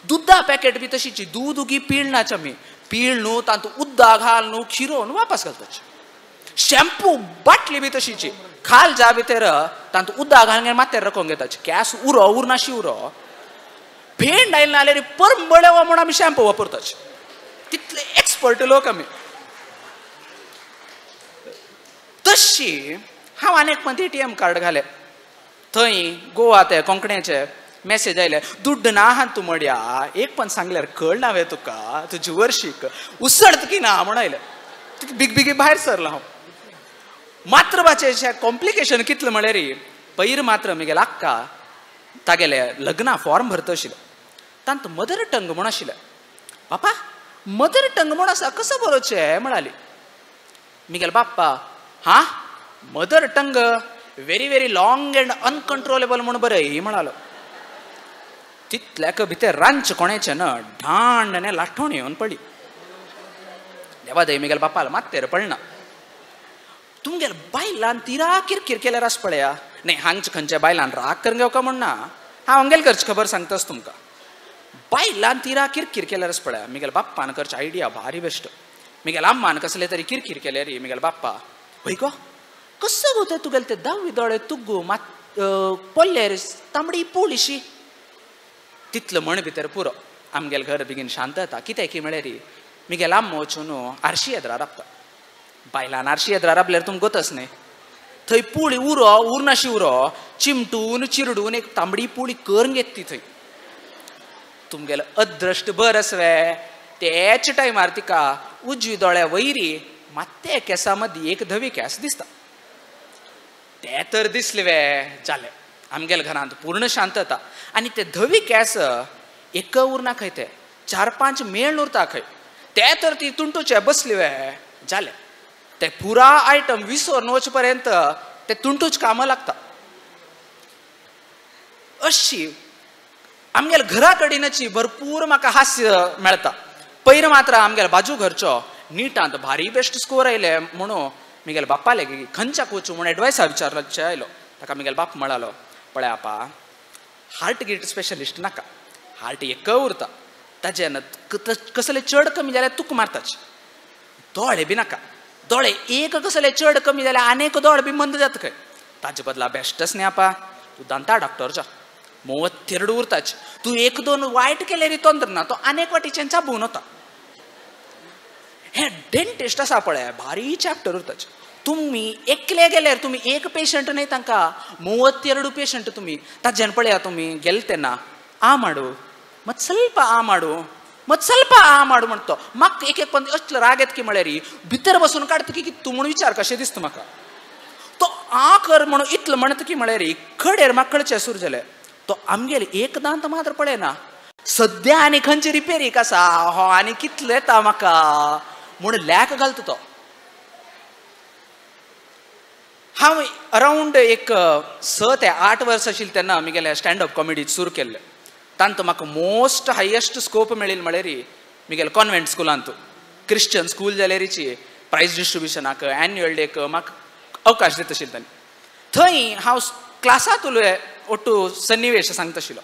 दुधा पॅकेट बी तशीची दूद उगी पिळनाच आमी पिळ न्हू तातूंत उद्दा घाल न्हू खिरोवन वापस घालताच शॅम्पू बाटली बी तशीची खाल जा भितर तातूंत उद्दा घालून माथ्यार रखोंक घेताच केस उरनाशी भेंड आयले नाल्यार परंबळ्या म्हूण आमी शॅम्पू वापरताच तितले एक्सपर्ट लोक आमी तशी हांव आनीक पण ATM कार्ड घाले थंय गोवा ते कोंकणीचे मेसेज आयले दुड्ड ना हा तूं मड्या एक पण सांगल्यार कळना हांवें तुका तुजी वर्शीक उसळत की ना म्हूण आयलें बिग भायर सरलो हांव मातृभाशेचें कॉम्प्लिकेशन कितलें म्हळ्यार पयर मात्र आमगेले आक्का तागेले लग्ना फॉर्म भरता आशिल्ले तांत मदर टंग म्हूण आशिल्लें बापा मदर टंग म्हूण आसा कसो बरोवचें म्हणाली म्हगेले बाप्पा हा mother tongue very long end uncontrollable म्हूण बरय म्हणालो तितल्याक भितर रांच कोणाचें न ढांडने लाठोवन येवन पडली देवा दय म्हगेल्या बापाल मात्तेर पडना तुमगेल्या बायलान तिरा किरकिर केल्यार आस पळया न्ही हांगच्या खंयच्या बायलान राग करून घेवका म्हणना हांव आमगेले घरची खबर सांगतास तुमकां बायलान तिरा किरकिर केल्यार आस पळया म्हगेल्या बाप्पान करची आयडिया भारी बेस्ट म्हगेल्या अम्मान कसले तरी किरकिर केले रे म्हगेल्या बाप्पा हय गो कसो गो ते तुगेले ते 10 दोळे तुग्गू मात पडले रे तांबडी पोळीशी तितलो म्हण भितर पुरो आमगेले घर बेगीन शांत जाता कित्याक की म्हळ्यार म्हगेलो आम्म वचून आरशी येद्रा राबता बायलान आरशी येद्रा राबल्यार तुमकां गोतच न्ही थंय पुळी उरनाशी चिमटून चिरडून एक तांबडी पुळी करून घेत ती थंय तुमगेलो अदृश्ट बर आसवे तेच टायमार तिका उजवी दोळ्या वयरी मात्ते केंसा मदीं एक धवी केंस दिसता ते तर दिसले जालें आमगेल्या घरांत पूर्ण शांतता आनी ते धवी केंस एक उरना खंय ते 4-5 मेळ उरता खंय ते तर ती तुंटूचे बसले जालें ते पुरा आयटम विसरून वचे पर्यंत ते तुंटूच कामां लागता अशी आमगेल्या घरा कडेनची भरपूर म्हाका हास्य मेळटा पयर मात्र आमगेल्या बाजू घरचो नीटांत भारी बेस्ट स्कोर आयले म्हणून म्हगेल्या बाप्पाले खंयच्याक वचूं म्हूण एडवायसा विचारचे आयलो ताका म्हगेलो बाप म्हणालो पळय आपा हार्ट गिट स्पेशलिस्ट नाका हार्ट एक उरता ताजेन कसले चड कमी जाल्यार तुका मारताच दोळे बी नाका दोळे एक कसले चड कमी जाल्यार आनीक दोळे बी मंद जाता खंय ताजे बदला बेस्टच न्ही आपा तूं दांता डॉक्टर जा 32 उरताच तूं 1-2 वायट केले रे तोंदर ना तो आनीक वाटीच्यान चाबून वता हे डेंटिस्ट आसा पळय भारी चॅप्टर उरताच तुमी एकले गेल्यार तुमी एक पेशंट न्ही तांकां 32 पेशंट तुमी ताजेन पळया तुमी गेले तेन्ना आ माडू मत ಸ್ವಲ್ಪ आ माडू म्हणतो म्हाका एक पण असलो राग येता की म्हळ्यार भितर बसून काडता की तूं म्हूण विचार कशें दिसता म्हाका तो आ कर म्हणून इतलो म्हणटा की म्हळ्यार खडेर म्हाका कळचें सुरू जालें तो आमगेले एक दांत मात्र पळयना सद्या आनी खंयची रिपेरीक आसा हो आनी कितलो येता म्हाका म्हूण लॅक घालता तो हांव अरावंड एक 6 ते 8 वर्सां आशिल्लें तेन्ना म्हगेले स्टँडअप कॉमेडी सुरू केल्ले तांत म्हाका मोस्ट हायेस्ट स्कोप मेळिल्ली म्हळ्यार म्हगेले कॉन्व्हेंट स्कुलांत क्रिश्चन स्कूल जाल्यारीची प्रायज डिस्ट्रिब्युशनाक एन्युअल डेक म्हाका अवकाश दिता आशिल्लो थंय हांव क्लासांत उलय ಒಟ್ಟು सन्निवेश सांगता आशिल्लो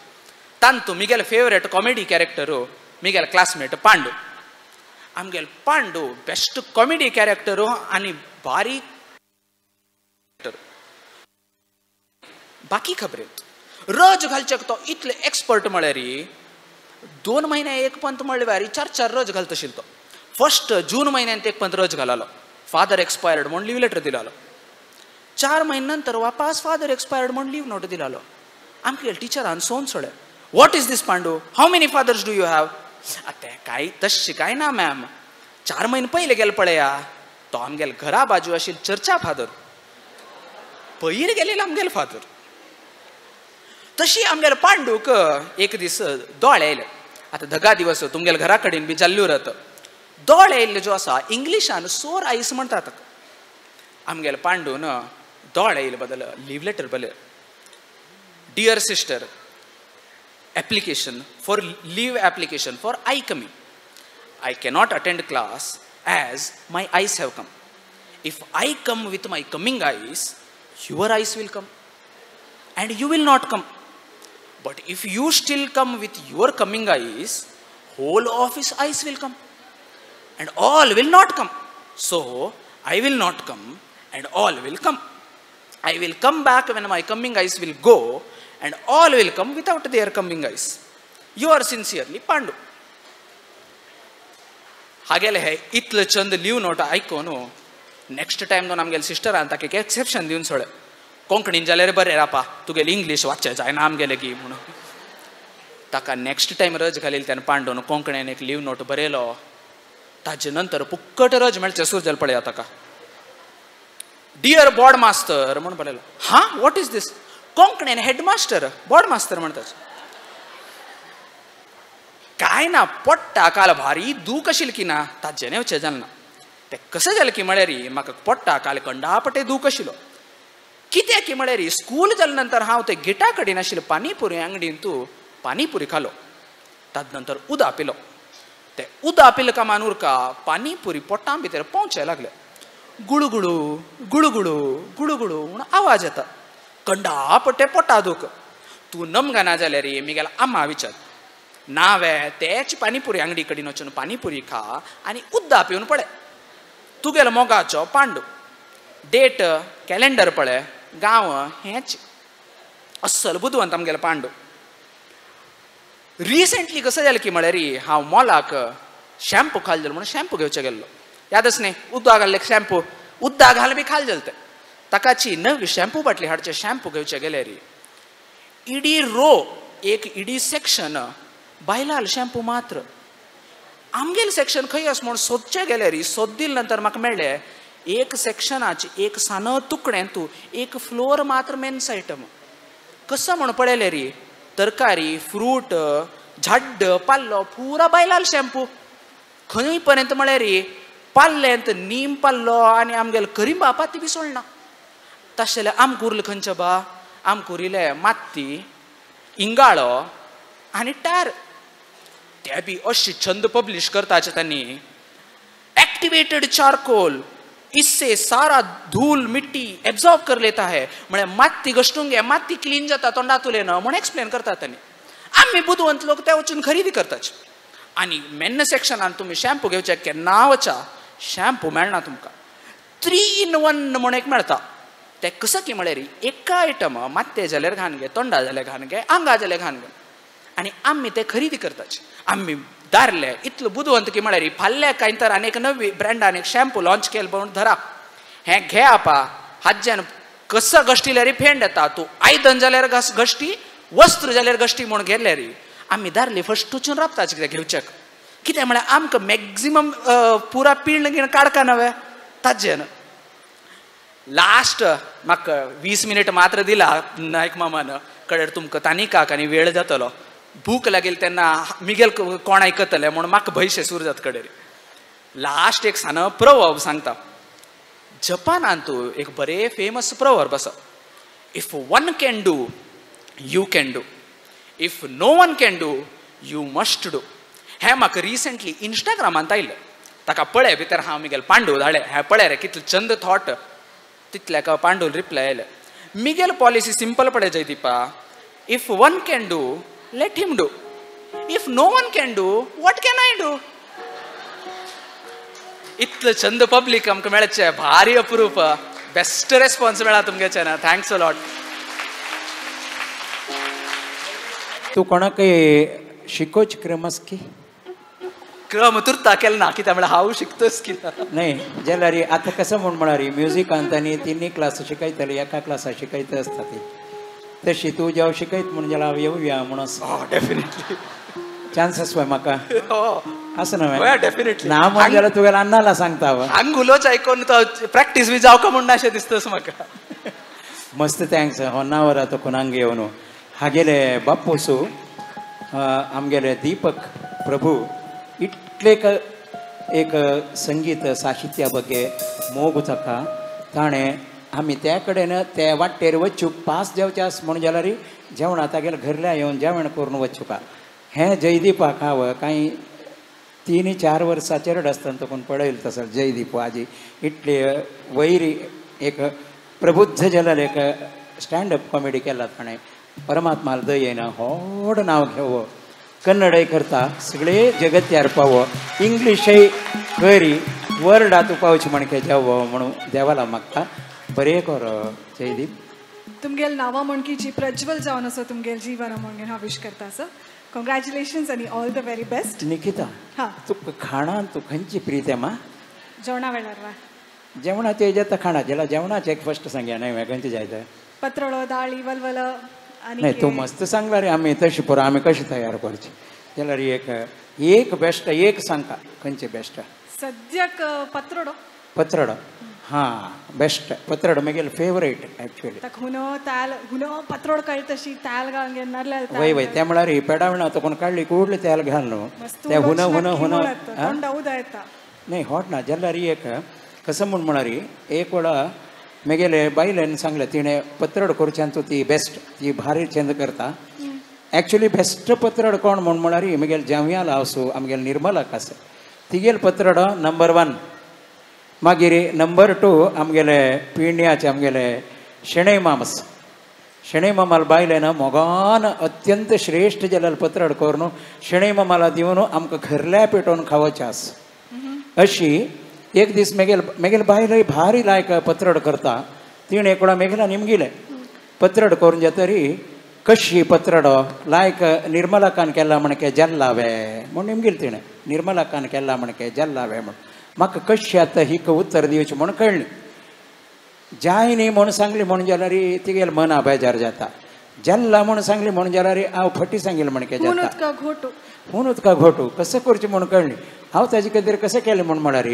तांतू म्हगेले फेवरेट कॉमेडी कॅरेक्टर म्हगेले क्लासमेट पांडू आमगेले पांडू बेस्ट कॉमेडी कॅरेक्टर आनी भारी बाकी खबरेत रज घालचेक तो इतले एक्सपर्ट म्हळ्यार 2 म्हयने एक पंत म्हळ्यार 4 रज घालता आशिल्लो तो फर्स्ट जून म्हयन्यांत एक पंत रज घाललो फादर एक्सपायर्ड म्हूण लीव लेटर दिलो 4 महिने नंतर वापस फादर एक्सपायर्ड म्हणून लीव नोट दिलालो. आमगे टिचरान सोन सोडे, what is this Pandu, how many fathers do you have? आता काय तशी काय ना मॅम, 4 महिने पहिले गेल पळया तो आमगेल घरा बाजू आशिल चर्चा फादर, पयर गेलेला आमगेल फादर. तशी आमगेल पांडूक एक दीस दोळ येयले. आता धगा दिवस तुमगेल घरा कडेन बी जाल्ली उरत. दोळ येयल्ले जो आसा इंग्लिशान सोर आईस म्हणटात. आमगेल पांडून दोळ येयले बदल लीव लेटर बले, dear sister, application for leave application for I coming. I cannot attend class as my eyes have come. If I come with my coming eyes, your eyes will come and you will not come. But if you still come with your coming eyes, whole of his eyes will come and all will not come. So I will not come and all will come. I will come back when my coming eyes will go and all will come without their coming eyes. You are sincerely Pandu. हागेले हे इतलं चंद leave note ऐकून next time दोन आमगेले sister आनी ताका एक एक्सेप्शन दिवन सोडे, कोंकणीन जाल्यार बरें रापा, तुगेले इंग्लीश वाचचें जायना आमगेले की म्हणून. ताका नेक्स्ट टाइम रज घालील तेन्ना पांडून कोंकणीन एक लिव नोट बरयलो. ताजे नंतर पुक्कट रज मेळचें सुरू जालें पळया ताका. डियर बोर्ड मास्टर म्हणून बरयलो. हा, वॉट इज दिस? कोंकणीन हेडमास्टर बोर्ड मास्टर म्हणटात. काय ना पोट्टा काल भारी दूख आशिल्ली की ना, ताजें नेवचें जालें ना. तें कशें जालें की म्हळ्यार म्हाका पोट्टा काल कंडापटे दूख आशिल्लो. कित्याक की म्हळ्यार स्कूल जाले नंतर हांव ते गेटा कडेन आशिल्ले पानीपुरी अंगडीन तूं पानीपुरी खालो. ताजे नंतर उदक पिलो. ते उदक पिले कामान उरका पानीपुरी पोट्टां भितर पोंवचे लागले. गुळगुळू गुळगुळू गुळगुळू म्हूण आवाज येता. कंडापटे पोटा दूख. तूं नमगाना जाल्यार मिगेला आम्मा विचार. नावे तेच पानीपुरी अंगडी कडेन वचून पानीपुरी खा आनी उदक पिवन पळय. तुगेलो मोगाचो पांडू. डेट कॅलेंडर पळय, गांव हेंच. अस्सल बुदवंत आमगेलो पांडू. रिसेंटली कसं जालें की म्हळ्यार हांव मॉलाक शॅम्पू खाल जालो म्हणून शॅम्पू घेवचें गेल्लो. यादच न्ही, उदक घाल्ले शॅम्पू, उदक घाल बी खाल जालें तें. ताकाची नवी शॅम्पू बाटली हाडचे शॅम्पू घेवचे गेल्यार इडी रो, एक इडी सेक्शन बायलाल शॅम्पू मात्र. आमगेलें सेक्शन खंय आसा म्हूण सोदचें गेल्यार सोद नंतर म्हाका मेळ्ळें एक सेक्शनाचे एक सानो तुकडें तूं एक फ्लोर मात्र मेन्स आयटम. कसं म्हूण पळयलें रे, तरकारी, फ्रूट, झाड्ड, पाल्लो पुरा बायलाल शॅम्पू. खंय पर्यंत म्हळ्यार पाल्लेंत नीम पाल्लो आनी आमगेलो करिंबा पाती बी सोडना. तशें जाल्यार आमकां उरलें खंयचें बा? आमकां उरिल्लें माती, इंगाळो आनी टायर. ते बी अशी छंद पब्लिश करताचे तांणी. एक्टिवेटेड चारकोल इससे सारा धूल मिट्टी एब्जॉर्ब कर लेता है. म्हळ्यार माती गश्टूंक घे, माती क्लीन जाता तोंडातुलें म्हूण एक्सप्लेन करतात तांणी. आमी बुदवंत लोक ते वचून खरेदी करताचे. आनी मेन सेक्शनान तुमी शॅम्पू घेवचे केन्ना वचा, शॅम्पू मेळना तुमकां. 3 in 1 म्हूण एक मेळटा. ते कसं की म्हळ्यार एका आयटम माते जाल्यार घान घे, तोंडा जाल्यार घान घे, आंगा जाल्यार घान घे. आनी आमी ते खरेदी करताचे. आमी दारले इतलो बुदवंत की म्हळ्यार फाल्यां कांय तर आनी एक नवी ब्रँडान एक शॅम्पू लॉन्च केलो म्हणून धरा. हें घे आपा, हाज्यान कसं गश्टील्यार फेंड येता. तूं आयदन जाल्यार गश्टी, वस्त्र जाल्यार गश्टी म्हूण गेल्यार आमी दारली फस्ट वचून राबताचे कितें घेवचेक. कित्याक म्हळ्यार आमकां मॅक्झिमम पुरा पिळण गिण काडका नवे ताजेन. लास्ट म्हाका 20 मिनिट मात्र दिला नायक मामान कडेन तुमकां तानिकाक आनी वेळ जातलो. भूक लागील तेन्ना मिगेल कोण आयकतले म्हणून म्हाका भयशे सुरू जाता कडेन. लास्ट एक सानो प्रवर्ब सांगता. जपानान तूं एक बरें फेमस प्रवर्ब आसा. If one can do you can do, if no one can do you must do. हें म्हाका रिसेंटली इंस्टाग्रामांत आयलें. ताका पळय भितर हांव मिगेल पांडू धाडलें. हें पळय रे कितलें चंद थॉट. तितल्याक पांडूल रिप्लाय आयलें. मिगेल पॉलिसी सिंपल पळय जयदीपा. If one can do let him do. If no one can do what can I do. इतलं चंद पब्लीक आमकां मेळचें भारी अप्रूप. बेस्ट रेस्पॉन्स मेळ्ळा तुमगेचे ना. Thanks a lot. तूं कोणाकय शिकोवचें क्रमस की क्रम तुरता केला ना कित्याक म्हळ्यार हांव शिकतोच कित्याक नाही जाल्यार आतां कसं म्हूण म्हळ्यार म्युझिकांत आनी तिनी क्लास शिकयतले एका क्लासा शिकयत आसता ती तशी तूं जेव्हा शिकयत म्हणून जाल्यार हांव येवया म्हणून डेफिनेटली चान्सेस पळय म्हाका असं हय न्हय डेफिनेटली ना म्हणून जाल्यार तुगेलो अन्नाला सांगता हांव हांग उलोवच आयकून तो प्रॅक्टीस बी जावका म्हणून अशें दिसतास म्हाका मस्त थँक्स हो नावर आतां कोणाक येवन हागेले बापूसू आमगेले दीपक प्रभू इतले एक संगीत साहित्या ಬಗ್ಗೆ मोग ताका ताणें आमी त्या कडेन ते वाटेर वचूंक पास जेवचे आस म्हणून जाल्यार जेवण तागेले घरल्या येवन जेवण करून वचूंका हें जयदीपाक हांव कांय 3-4 वर्साचेर आसतना तकून पळयलें तसो जयदीप आजी इतले वैरी एक प्रबुद्ध जाल्यार एक स्टँडअप कॉमेडी केला ताणें परमात्माला दयेन व्हड नांव घेवो कन्नडय करता सगळे जगत्यार पावो इंग्लीशय खरी वर्ल्डात पावचे म्हणके जावो म्हणून देवाला मागता बरें कर जयदीप तुमगेल नांवां म्हणकीची प्रज्वल जावन असो तुमगेल जीवन म्हणून हांव विश करता सर कॉंग्रॅच्युलेशन्स आनी all the very best Nikita हां तुका खाणान तूं खंयची प्रीत मा जेवणा वेळार वा जेवणाचे हेजें खाणा जाल्यार जेवणाचें एक फस्ट सांगया न्हय खंयचें जाय तर पत्रळो दाळी वलवल आनी नाही तू मस्त सांगला रे आमी तशी पळय आमी कशी तयार करची जाल्यार एक बेस्ट एक सांगता खंयचे बेस्ट सद्याक पत्रडो पत्रड हां बेस्ट पत्रड म्हगेले फेवरेट एक्चुअली ताका हुनो पत्रड कळटा तशी ताल घालून घे नारळ वय वय त्या म्हळ्यार ही पेडावणां तकून काडली कुडले तेल घाल न्हू ते हुन तोंडा येता नाही हॉट ना जाल्यार एक कसं म्हूण म्हळ्यार एक वेळा म्हगेले बायलेन सांगलें तिणें पत्रड करच्यान तूं ती बेस्ट ती भारी छंद करता एक्चुअली बेस्ट पत्रड कोण म्हूण म्हळ्यार म्हगेले जावयाला आसूं आमगेले निर्मलाक आसा तिगेल पत्रड नंबर 1 मागीर नंबर 2 आमगेले पिंड्याचे आमगेले शेणै मामस शेणै मामाल बायलेन मोगान अत्यंत श्रेश्ठ जाल्यार पत्रड करून शेणै मामाला दिवन आमकां घरल्या पेटोवन खावचे आस अशी एक दीस मेगेल बायलय भारी लायक पत्रड करता तिणें एक वेळा मेगेला निमगिलें पत्रड करून जातरी कशी पत्रड लायक निर्मलाकान केला म्हणके जल्लावे म्हूण निमगेल तिणें निर्मलाकान केला म्हणके जल्लावे म्हूण म्हाका कशी आतां हिक उत्तर दिवचें म्हूण कळ्ळें जाय न्ही म्हूण सांगली म्हूण जाल्यार तिगेल मना बेजार जाता जल्ला म्हूण सांगली म्हूण जाल्यार हांव फटी सांगिल्लें म्हणके जाता म्हणूच का घोटू कसं करचें म्हूण कळ्ळें हांव ताजे खातीर कशें केलें म्हूण म्हळ्यार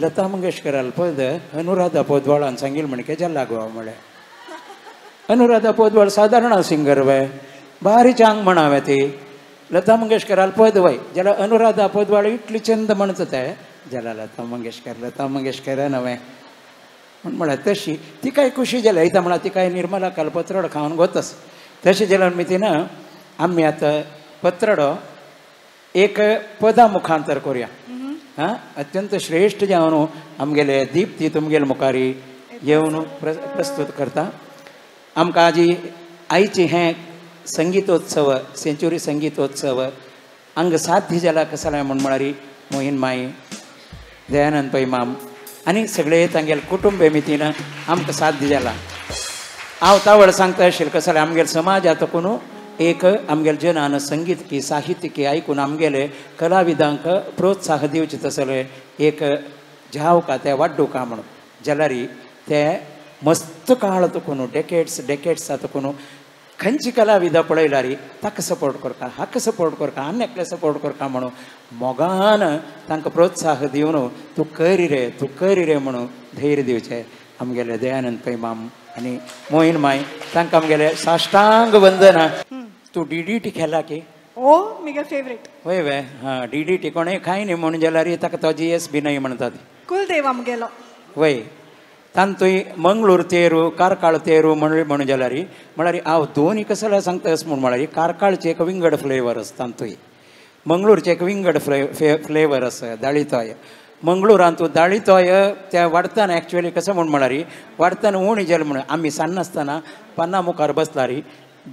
लता मंगेशकराल पद अनुराधा पोदवाळान सांगिल्लें म्हणके जल्ला गो म्हळ्यार अनुराधा पोदवाळ सादारण सिंगर वय भारी चांग म्हणावे ती लता मंगेशकराल पद वय जाल्यार अनुराधा पोदवाळ इतली चंद म्हणत ते जाल्यार लता मंगेशकर नवे म्हळ्यार तशी ती काय खुशी जाल्या इता म्हळ्यार ती काय निर्मला काल पत्रड खावन गोतस तशें जाल्यार मितीन आमी आतां पत्रड एक पदा मुखांतर करुया हां अत्यंत श्रेश्ठ जावन आमगेले दीप्ती तुमगेले मुखारी येवन प्रस्तुत करता आमकां आजी आयची हें संगीतोत्सव सेंच्युरी संगीतोत्सव हांगा साध्य जाला कसो म्हूण म्हळ्यार मोहीन माई दयानंद पै माम आनी सगळे तांगेले कुटुंब मितीन आमकां साध्य जाला हांव तावळ सांगता आशिल्लें कसो आमगेले समाजांतून एक आमगेले जनान संगीत की साहित्य की आयकून आमगेले कलाविदांक प्रोत्साह दिवचे तसले एक जावका ते वाडूका म्हणून जाल्यार ते मस्त काळ तकून डेकेड्स तकून खंयची कलाविदां पळयल्यार ताका सपोर्ट करता हाका सपोर्ट करता आनी एकले सपोर्ट करता म्हणून मोगान तांकां प्रोत्साह दिवन तूं करी रे म्हणून धैर्य दिवचें आमगेले दयानंद पै माम आनी मोहीन माय तांकां आमगेले साश्टांग वंदना तूं DDT खेळ्ळा की ओ मिगे फेवरेट वय वय हां DDT कोणें खाय न्ही म्हणून जाल्यार ताका तो GSB न्हय म्हणटात कुलदेव आमगेलो वय तांतूय मंगळूर तेरू कारकाळ तेरू म्हणून जाल्यार म्हळ्यार हांव दोनी कसो सांगता म्हूण म्हळ्यार कारकाळचे एक विंगड फ्लेवर आसा तांतूय मंगळूरचे एक विंगड फ्लेवर आसा दाळीतोय मंगळूरांत तूं दाळीतोय त्या वाडताना एक्चुअली कसो म्हळ्यार वाडताना उणी जालें म्हणून आमी सान्नासतना पानां मुखार बसल्यार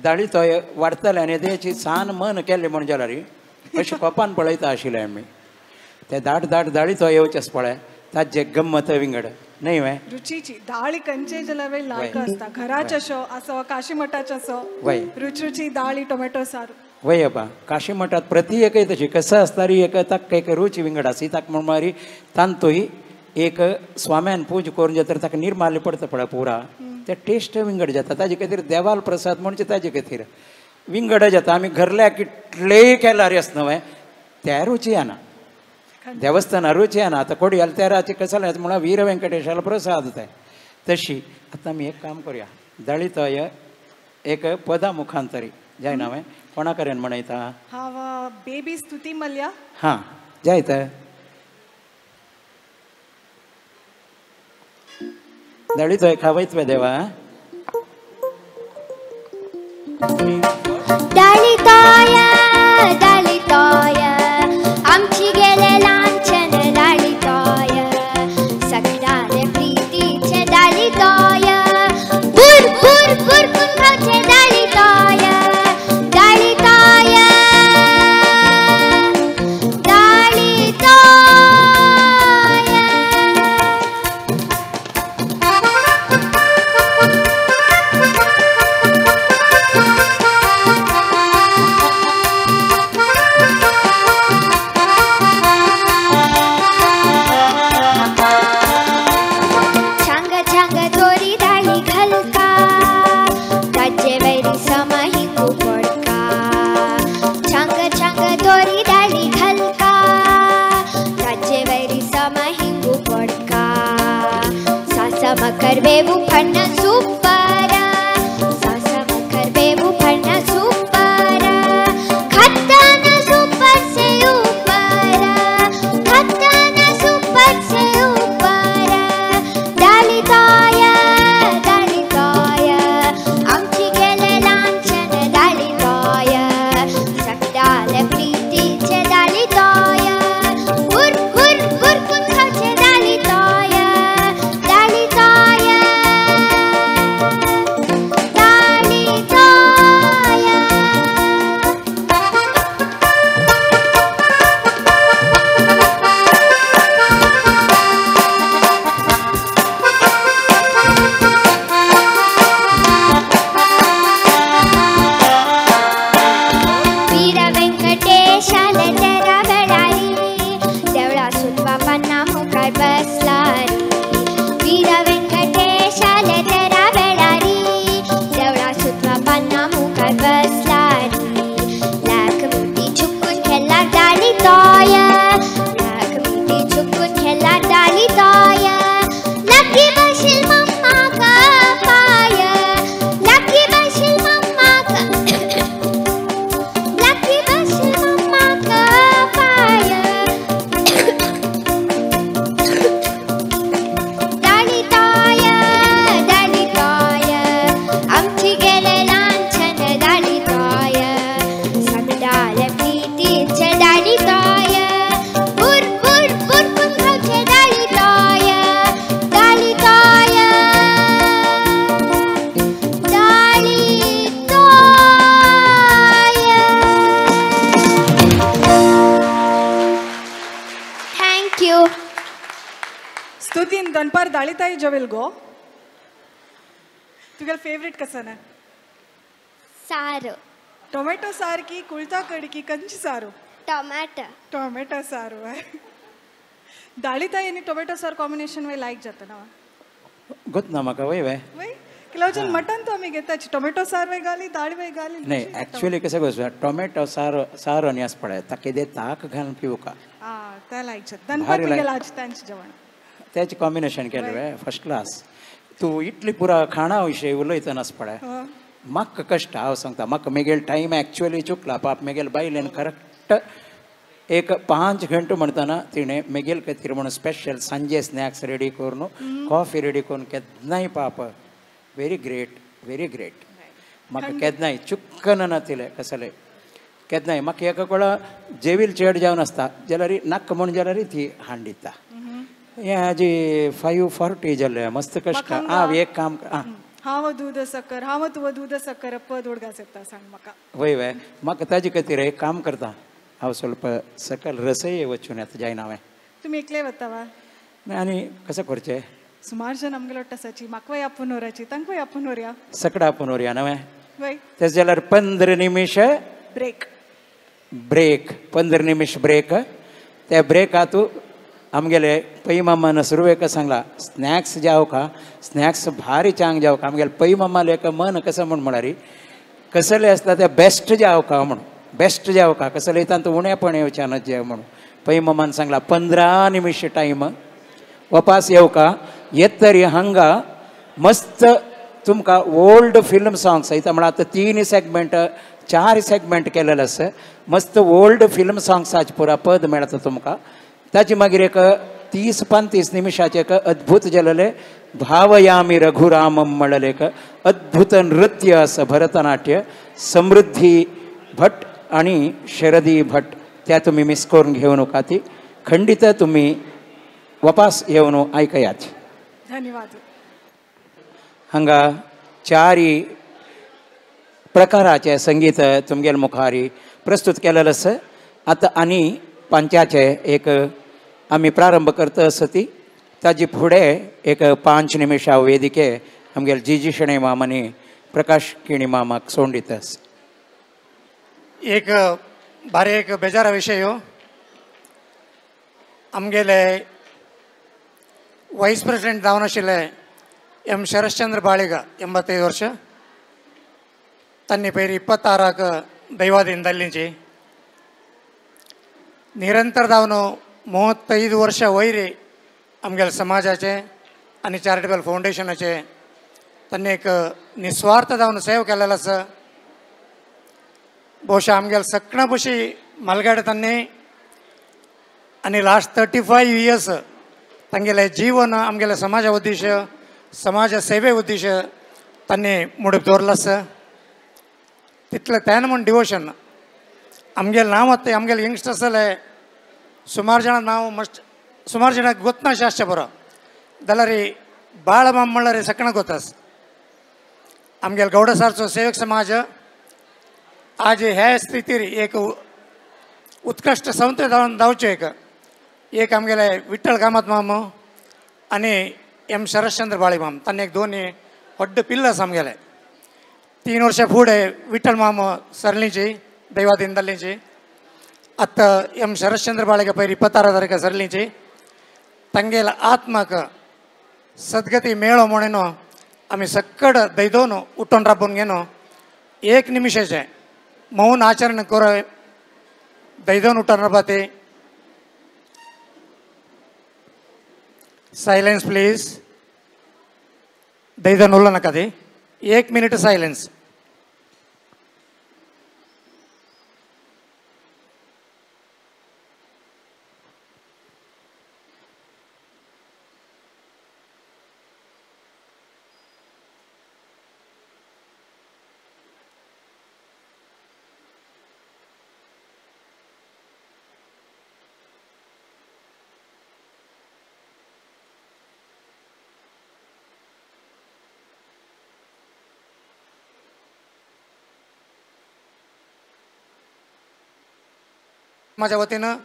दाळीतोय वाडताले आनी तेची सान मन केलें म्हूण जाल्यार अशें कोपान पळयता आशिल्ले आमी ते दाट दाळीतोय येवचेस पळय ताजे गम्मत विंगड न्हय वे रुचीची दाळी खंयचे जाल्यार लायक आसता घराचे असो काशी मठाचे असो वय रुची दाळी टोमॅटो सार वयबा काशी मठात प्रति एक तशी कसं असणारी एक ताक एक रुची विंगड आसी ताक म्हण मारी तांतोय एक स्वाम्यान पूज करून जाता ताका निर्माल्य पडता पळय पुरा ते टेस्ट विंगड जाता ताजे खातीर देवाल प्रसाद म्हणजे ताजे खातीर विंगड जाता आमी घरल्या कितलेय केल्यार आसनवय त्या रुची येना देवस्थाना रुची येना आतां कोडी आल्या त्या राची कसं म्हणल्यार वीर व्यंकटेशाला प्रसाद ते तशी आतां आमी एक काम करुया दळितय एक पदा मुखांतरी जाय हांवें कोणा कडेन म्हणयता हांव बेबी स्तुती मल्ल्या हां जायत दळितय खावयत देवा दलिताय दलिताय आमची गेले लांछन दलिताय सगळ्याले प्रीतीचे दलिताय बुर बुर बुर कुंभाचे दलिताय दलिताय करबेवु फन्न सुपर सासम करबेवु फन्न सुपर खत्ताना सुपर से ऊपर खत्ताना सुपर से ऊपर दलिताय दलिताय आमची गेले लांछन दलिताय सगळ्याले प्रीतीचे दलिताय हुर हुर हुर कुंभाचे दलिताय स्तुतीन दनपार दाळिताई जेवेल गो तुगेल फेवरेट कसं ना सारू टोमॅटो सार की कुळता कडी की कंची सारू टमाटर टोमॅटो सारू आहे दाळिताई आणि टोमॅटो सार कॉम्बिनेशन वे लायक जाता ना ಗೊತ್ತು ನಾ ಮಗ ವೈ ವೈ वय ಕೆಲವು ಜನ ಮಟನ್ तो आम्ही घेता टोमॅटो सार वे घाली दाळी वे घाली नाही ॲक्च्युली कसं गोष्ट टोमॅटो सार आणि असं पडाय ताके दे ताक घालून पिऊ का हा त्या लायक जात दनपार तुगेल आज त्यांचे जेवण त्याची कॉम्बिनेशन केलं वे फर्स्ट क्लास तू इटली पुरा खाणा विषयी उलयतना असं पडाय म्हाका कष्ट हांव सांगता म्हाका मेगेल टायम ॲक्च्युअली चुकला पाप मेगेल बायलेन करेक्ट एक 5 घंटे म्हणतना तिणें मेगेल खातीर म्हणून स्पेशल सांजे स्नॅक्स रेडी करून कॉफी रेडी करून केन्नाय पाप व्हेरी ग्रेट म्हाका केन्नाय चुक्कन नातिलें कसलें केन्नाय म्हाका एका कोळा जेवील चेड जावन आसता जाल्यार नाक म्हण जाल्यार ती हाड दिता हें हाजी 540 जालें मस्त कश्ट हांव एक काम हांव दूद सक्कर हांव तुव दूद सक्कर पद उडगास येता सांग म्हाका वय वय म्हाका ताजे खातीर एक काम करता हांव ಸ್ವಲ್ಪ सकल रसय वचून येता जायना हांवें तुमी एकले वता वा आनी कशें करचें सुमार जन आमगेलो टसाची म्हाका आपूण वराची तांकां आपूण वरया सकडा आपूण व्हरया न्हय वय तेच जाल्यार 15 निमिश ब्रेक ब्रेक 15 निमिष ब्रेक त्या ब्रेकात आमगेले पै मामान सुरवेक सांगला स्नॅक्स जाव का स्नॅक्स भारी चांग जाव का आमगेले पै मामाले एक मन कसं म्हणारी कसले असता त्या बेस्ट जाव का म्हणून बेस्ट जाव का कसले येतात उण्यापण येवच्यानच जेव म्हणून पै मामान सांगला 15 निमिष टाईम वापस येऊ का येत तरी हांगा मस्त तुमका ओल्ड फिल्म सॉंग्स इथं म्हणा आता 3 सेगमेंट 4 सेगमेंट केलेलं असं मस्त ओल्ड फिल्म सॉंग्साचे पुरा पद मेळता तुमका ताची मागीर एक 30-35 निमिषाचे एक अद्भुत जालेले भावयामी रघुरामम म्हणलेले एक अद्भुत नृत्य असं भरतनाट्य समृद्धी भट आणि शरदी भट त्या तुम्ही मिस करून घेऊ नका ती खंडित तुम्ही वापस येऊन ऐकयाच. धन्यवाद. हांगा 4 प्रकाराचे संगीत तुमगेल मुखारी प्रस्तुत केलेलं असं आता आणि पांच्याचे एक आम्ही प्रारंभ करता असती ताजी फुडे एक 5 निमिषा वेदिके आमगेल जी शणै मामानी प्रकाश किणी मामाक सोंडितस. एक भारी एक बेजारा विषय हो आमगेले ವೈಸ್ ಪ್ರೆಸಿಡೆಂಟ್ जावन आशिल्ले एम शरश्चंद्र बाळिगा 85 वर्ष तांणी पयलीं 26 दैवादीन जाल्लींची निरंतर जावन 35 वर्सां वयरी आमगेल्या समाजाचे आनी चॅरिटेबल फावंडेशनाचे तांणी एक निस्वार्थ जावन सेव केलेलो आसा. भोवशा आमगेल्या सकणा बशी मालगाड तांणी आनी लास्ट 35 इयर्स तांगेले जीवन आमगेल्या समाजा उद्देश समाज सेवे उद्देश तांणी मुडप दवरलो आसा. तितले त्यान म्हण डिवोशन आमगेलें नांव आतां आमगेले यंगस्टर्स जाले सुमार जाणां नांव मस्ट सुमार जाणांक गोतनाशें आसचें बरो जाल्यार बाळ माम म्हणल्यार सकणा गोतास. आमगेले गौडसारचो सेवक समाज आज ह्या स्थितीर एक उत्कृश्ट संत जावचो एक आमगेले विठ्ठल कामत माम आनी एम शरश्चंद्र बाळी माम तांणी एक 2 व्हड्ड पिल्लस आमगेले 3 वर्सां फुडें विठ्ठल माम सरलींची दैवादीन जाल्लींची आतां एम शरश्चंद्र बाळिगा पयलीं 26 तारखेर सरलींची तांगेल्या आत्माक सद्गती मेळो म्हणून आमी सक्कड दैदोन उठोन राबून घेनो 1 निमिशाचें मौन आचरण कर दैदोन उठोन राबते. Silence please. दैदन उरलं नका ते 1 मिनिट सायलेन्स. माझ्या वतीनं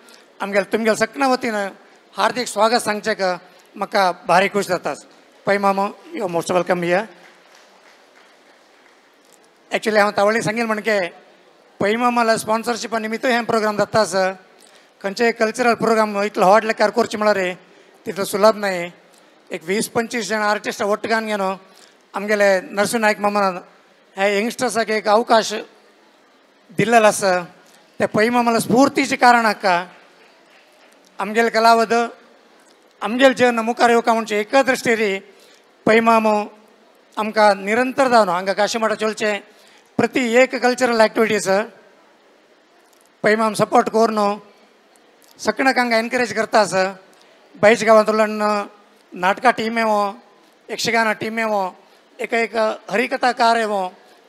आमगेल्या तुमगेल्या सकना वतीनं हार्दिक स्वागत सांगचें का म्हाका भारी खूश जाता. पै मामा you most welcome here. Actually हांव तावळी सांगेल म्हणके पै मामाला स्पॉन्सरशिपा निमित्त हे प्रोग्राम जाता आसा. खंयचेय कल्चरल प्रोग्राम इतलो व्हड लेखार करचे म्हळ्यार तितलो सुलभ नाही. एक 20-25 जाणां आर्टिस्टां ಒಟ್ಟಿಗೆ घेनो आमगेले नरसिंह नायक मामान हे यंगस्टर्साक एक अवकाश दिल्लेलो आसा. ते पै मामाला स्फूर्तीचे कारण हाका आमगेले कलावद आमगेले जेवण मुखार येवका म्हणजे एक दृश्टेरी पै मामो आमकां निरंतर जावन हांगा काशीमठा चलचे प्रति एक कल्चरल एक्टिविटीज पै माम सपोर्ट करून सकणक हांगा एनकरेज करता आसा. बायच्या गांवांतल्यान नाटकां टीम येवो यक्षगाना टीम येवो एक हरिकथाकार येवो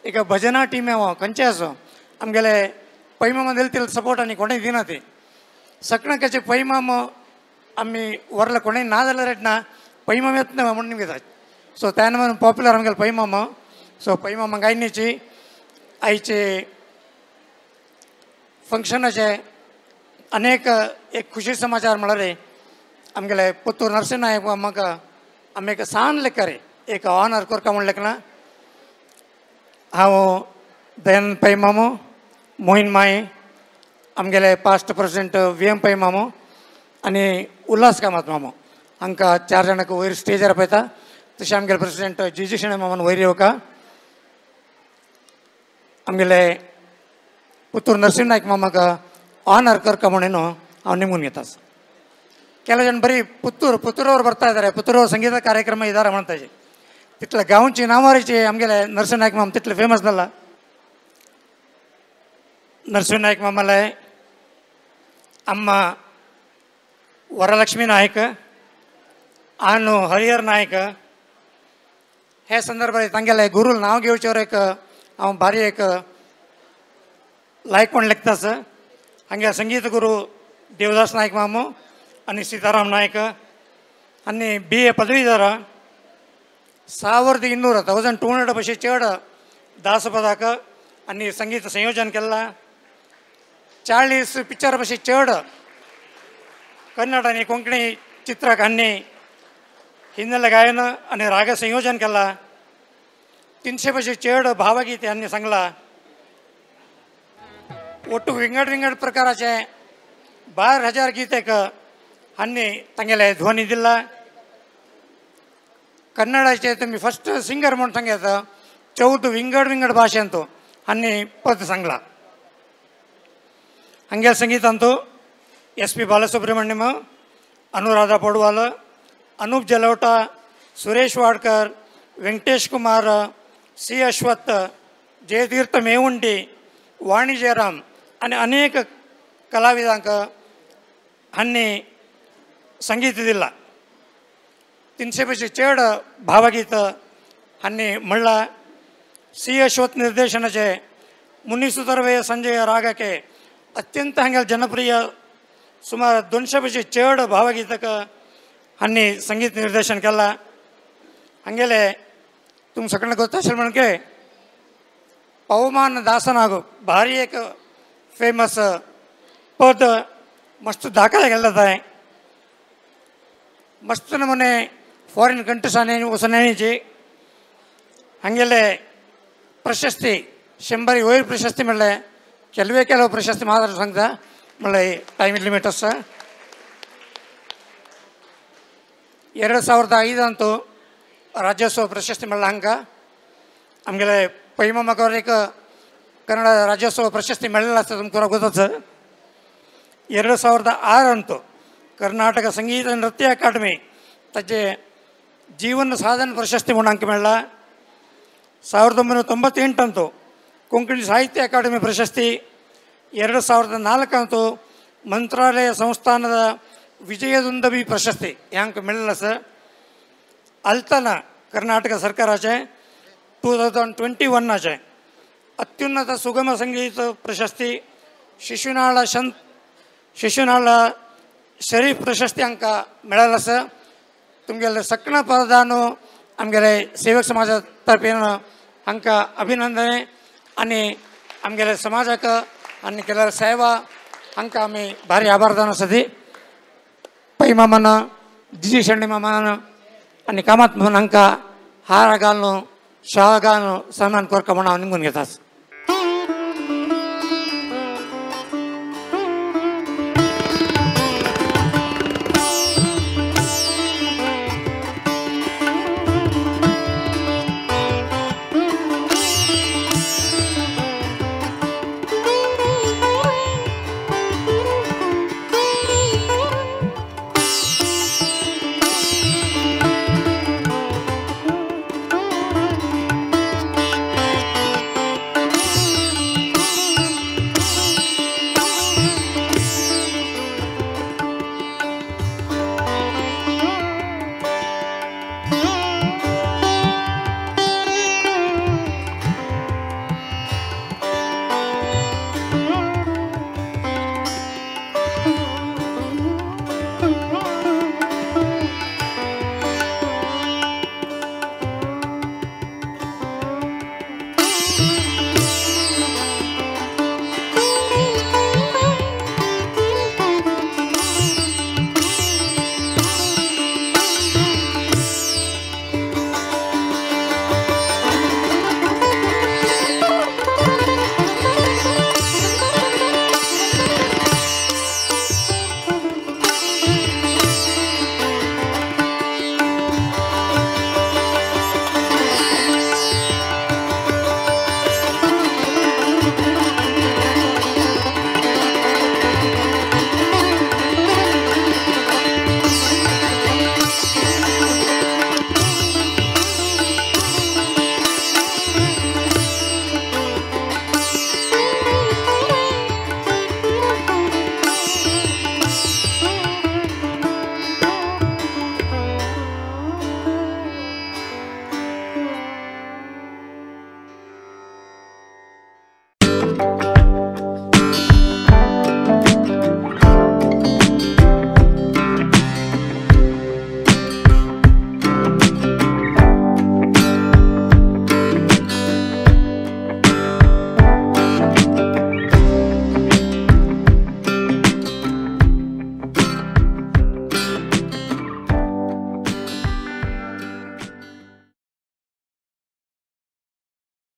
एक भजना टीम येवो खंयचे आसूं आमगेले पै मामा दिले तितलो सपोर्ट आनी कोणेय दिना ते सकणकाचे पै माम आमी व्हरला कोणेय ना जाल्यार ना पै माम येत ना म्हणून घेतात. सो त्यान म्हणून पॉप्युलर आमगेले पै मामा. सो पै मामा गायनीची आयचे फंक्शनाचे अनेक एक खुशी समाचार म्हळ्यार आमगेले पुत्तूर नरसिंह नायक म्हाका आमी एक सान लेखा रे एक ऑनर करता म्हण लेखना. हांव दयानंद पै मामो मोहीन माय आमगेले पास्ट प्रेसिडेंट VM पै मामू आणि उल्हास कामत मामू हांकां 4 जाणांक वयर स्टेजार पळयता. तशें आमगेले प्रेसिडेंट जीजी शेणे मामान वयर येवका. आमगेले पुतूर नरसिंह नायक मामाक ಆನರ್ ಕರ್ಕ म्हणून हांव निमून घेता. ಕೆಲವು ಜನ ಬರೀ ಪುತ್ತೂರವ್ರು ಬರ್ತಾ ಇದ್ದಾರೆ, ಪುತ್ತೂರವ್ರ ಸಂಗೀತ ಕಾರ್ಯಕ್ರಮ ಇದ್ದಾರೆ म्हणताचे. तितले गांवची नांवारीची आमगेले नरसिंह नायक मामा तितले फेमस जाला. नरसिंह नायक मामाले अम्म वरलक्ष्मी नायक आनु हरिहर नायक हे संदर्भात तांगेले गुरुल नांव घेवचेवर एक हांव भारी एक लायक म्हण लेखतास. हांगे संगीत गुरू देवदास नायक मामू आणि सीताराम नायक आणि BA पदवीधर 1200 पशी चड दासपदाक आणि संगीत संयोजन केला. 40 पिक्चर पशी चड कन्नड आणि कोंकणी चित्राक हांणी हिन्नेले गायन आणि राग संयोजन केला. 300 पशी चड भावगीते हांणी सांगला. ಒಟ್ಟು विंगड प्रकाराचे 12,000 गीतेक हांणी तांगेले ध्वनी दिला. कन्नडाचे तुम्ही फर्स्ट सिंगर म्हणून सांगेत 14 विंगड भाषेंतू हांणी पद सांगला. हंगेल संगीतांतू SP बालसुब्रमण्यम, अनुराधा पौडवाल, अनूप जलोटा, सुरेश वाडकर, वेंकटेश कुमार, C अश्वत्थ, जयतीर्थ मेवुंडी, वाणी जयराम आणि अनेक कलाविदांक हांणी संगीत दिला. 300 पेक्षा चड भावगीत हांणी म्हणला. C अश्वत्थ निर्देशनाचे मुनिसुतर्वे संजय रागके अत्यंत हांगेल जनप्रिय सुमार 200 पेक्षा चड भावगीतक हांणी संगीत निर्देशन केला. हांगेले तुमकां सगळ्यांक गोत्ता आशिल्लें म्हणजे पवमान दासनाग भारी एक फेमस पद मस्त दाखल केल्लें जाय. मस्त नमुने फॉरेन कंट्रीसांनी वचण्याची हांगेले प्रशस्ती 100 वयर प्रशस्ती म्हणले ಕೆಲವು ಪ್ರಶಸ್ತಿ ಮಾತ್ರ सांगता म्हणले टायम लिमिट आसा. 2005 ಅಂತೂ राज्योत्सव प्रशस्ती म्हणला हांकां. आमगेले पै मामाक एक कन्नड राज्योत्सव प्रशस्ती मेळ्ळेलो आसा तुमकां गोताच. 2006 ಅಂತೂ कर्नाटक संगीत नृत्य अकादमी ताचे जीवन साधन प्रशस्ती म्हणून हांकां मेळ्ळा. 1998 ಅಂತೂ कोंकणी साहित्य अकादमी प्रशस्ती. 2004 ಅಂತೂ ಮಂತ್ರಾಲಯ ಸಂಸ್ಥಾನದ विजयदुंदुभी प्रशस्ती हे हांकां मेळ्ळेलो आसा. अल्तना कर्नाटक सरकाराचे 2021 अत्युन्नत सुगम संगीत प्रशस्ती. शिशुनाळ शरीफ प्रशस्ती हांकां मेळ्ळेलो आसा. तुमगेले सकना प्रधान आमगेले सेवक समाजा तर्फेन हांकां अभिनंदने आणि आमगेले समाजाक आनी केलेल्या सेवा हांकां आमी भारी आभार आसात. पै मामान, जीजी शेंडे मामान आनी कामत म्हणून हांकां हार घालून शाळ घालून सन्मान करता म्हणून हांव निमून घेता.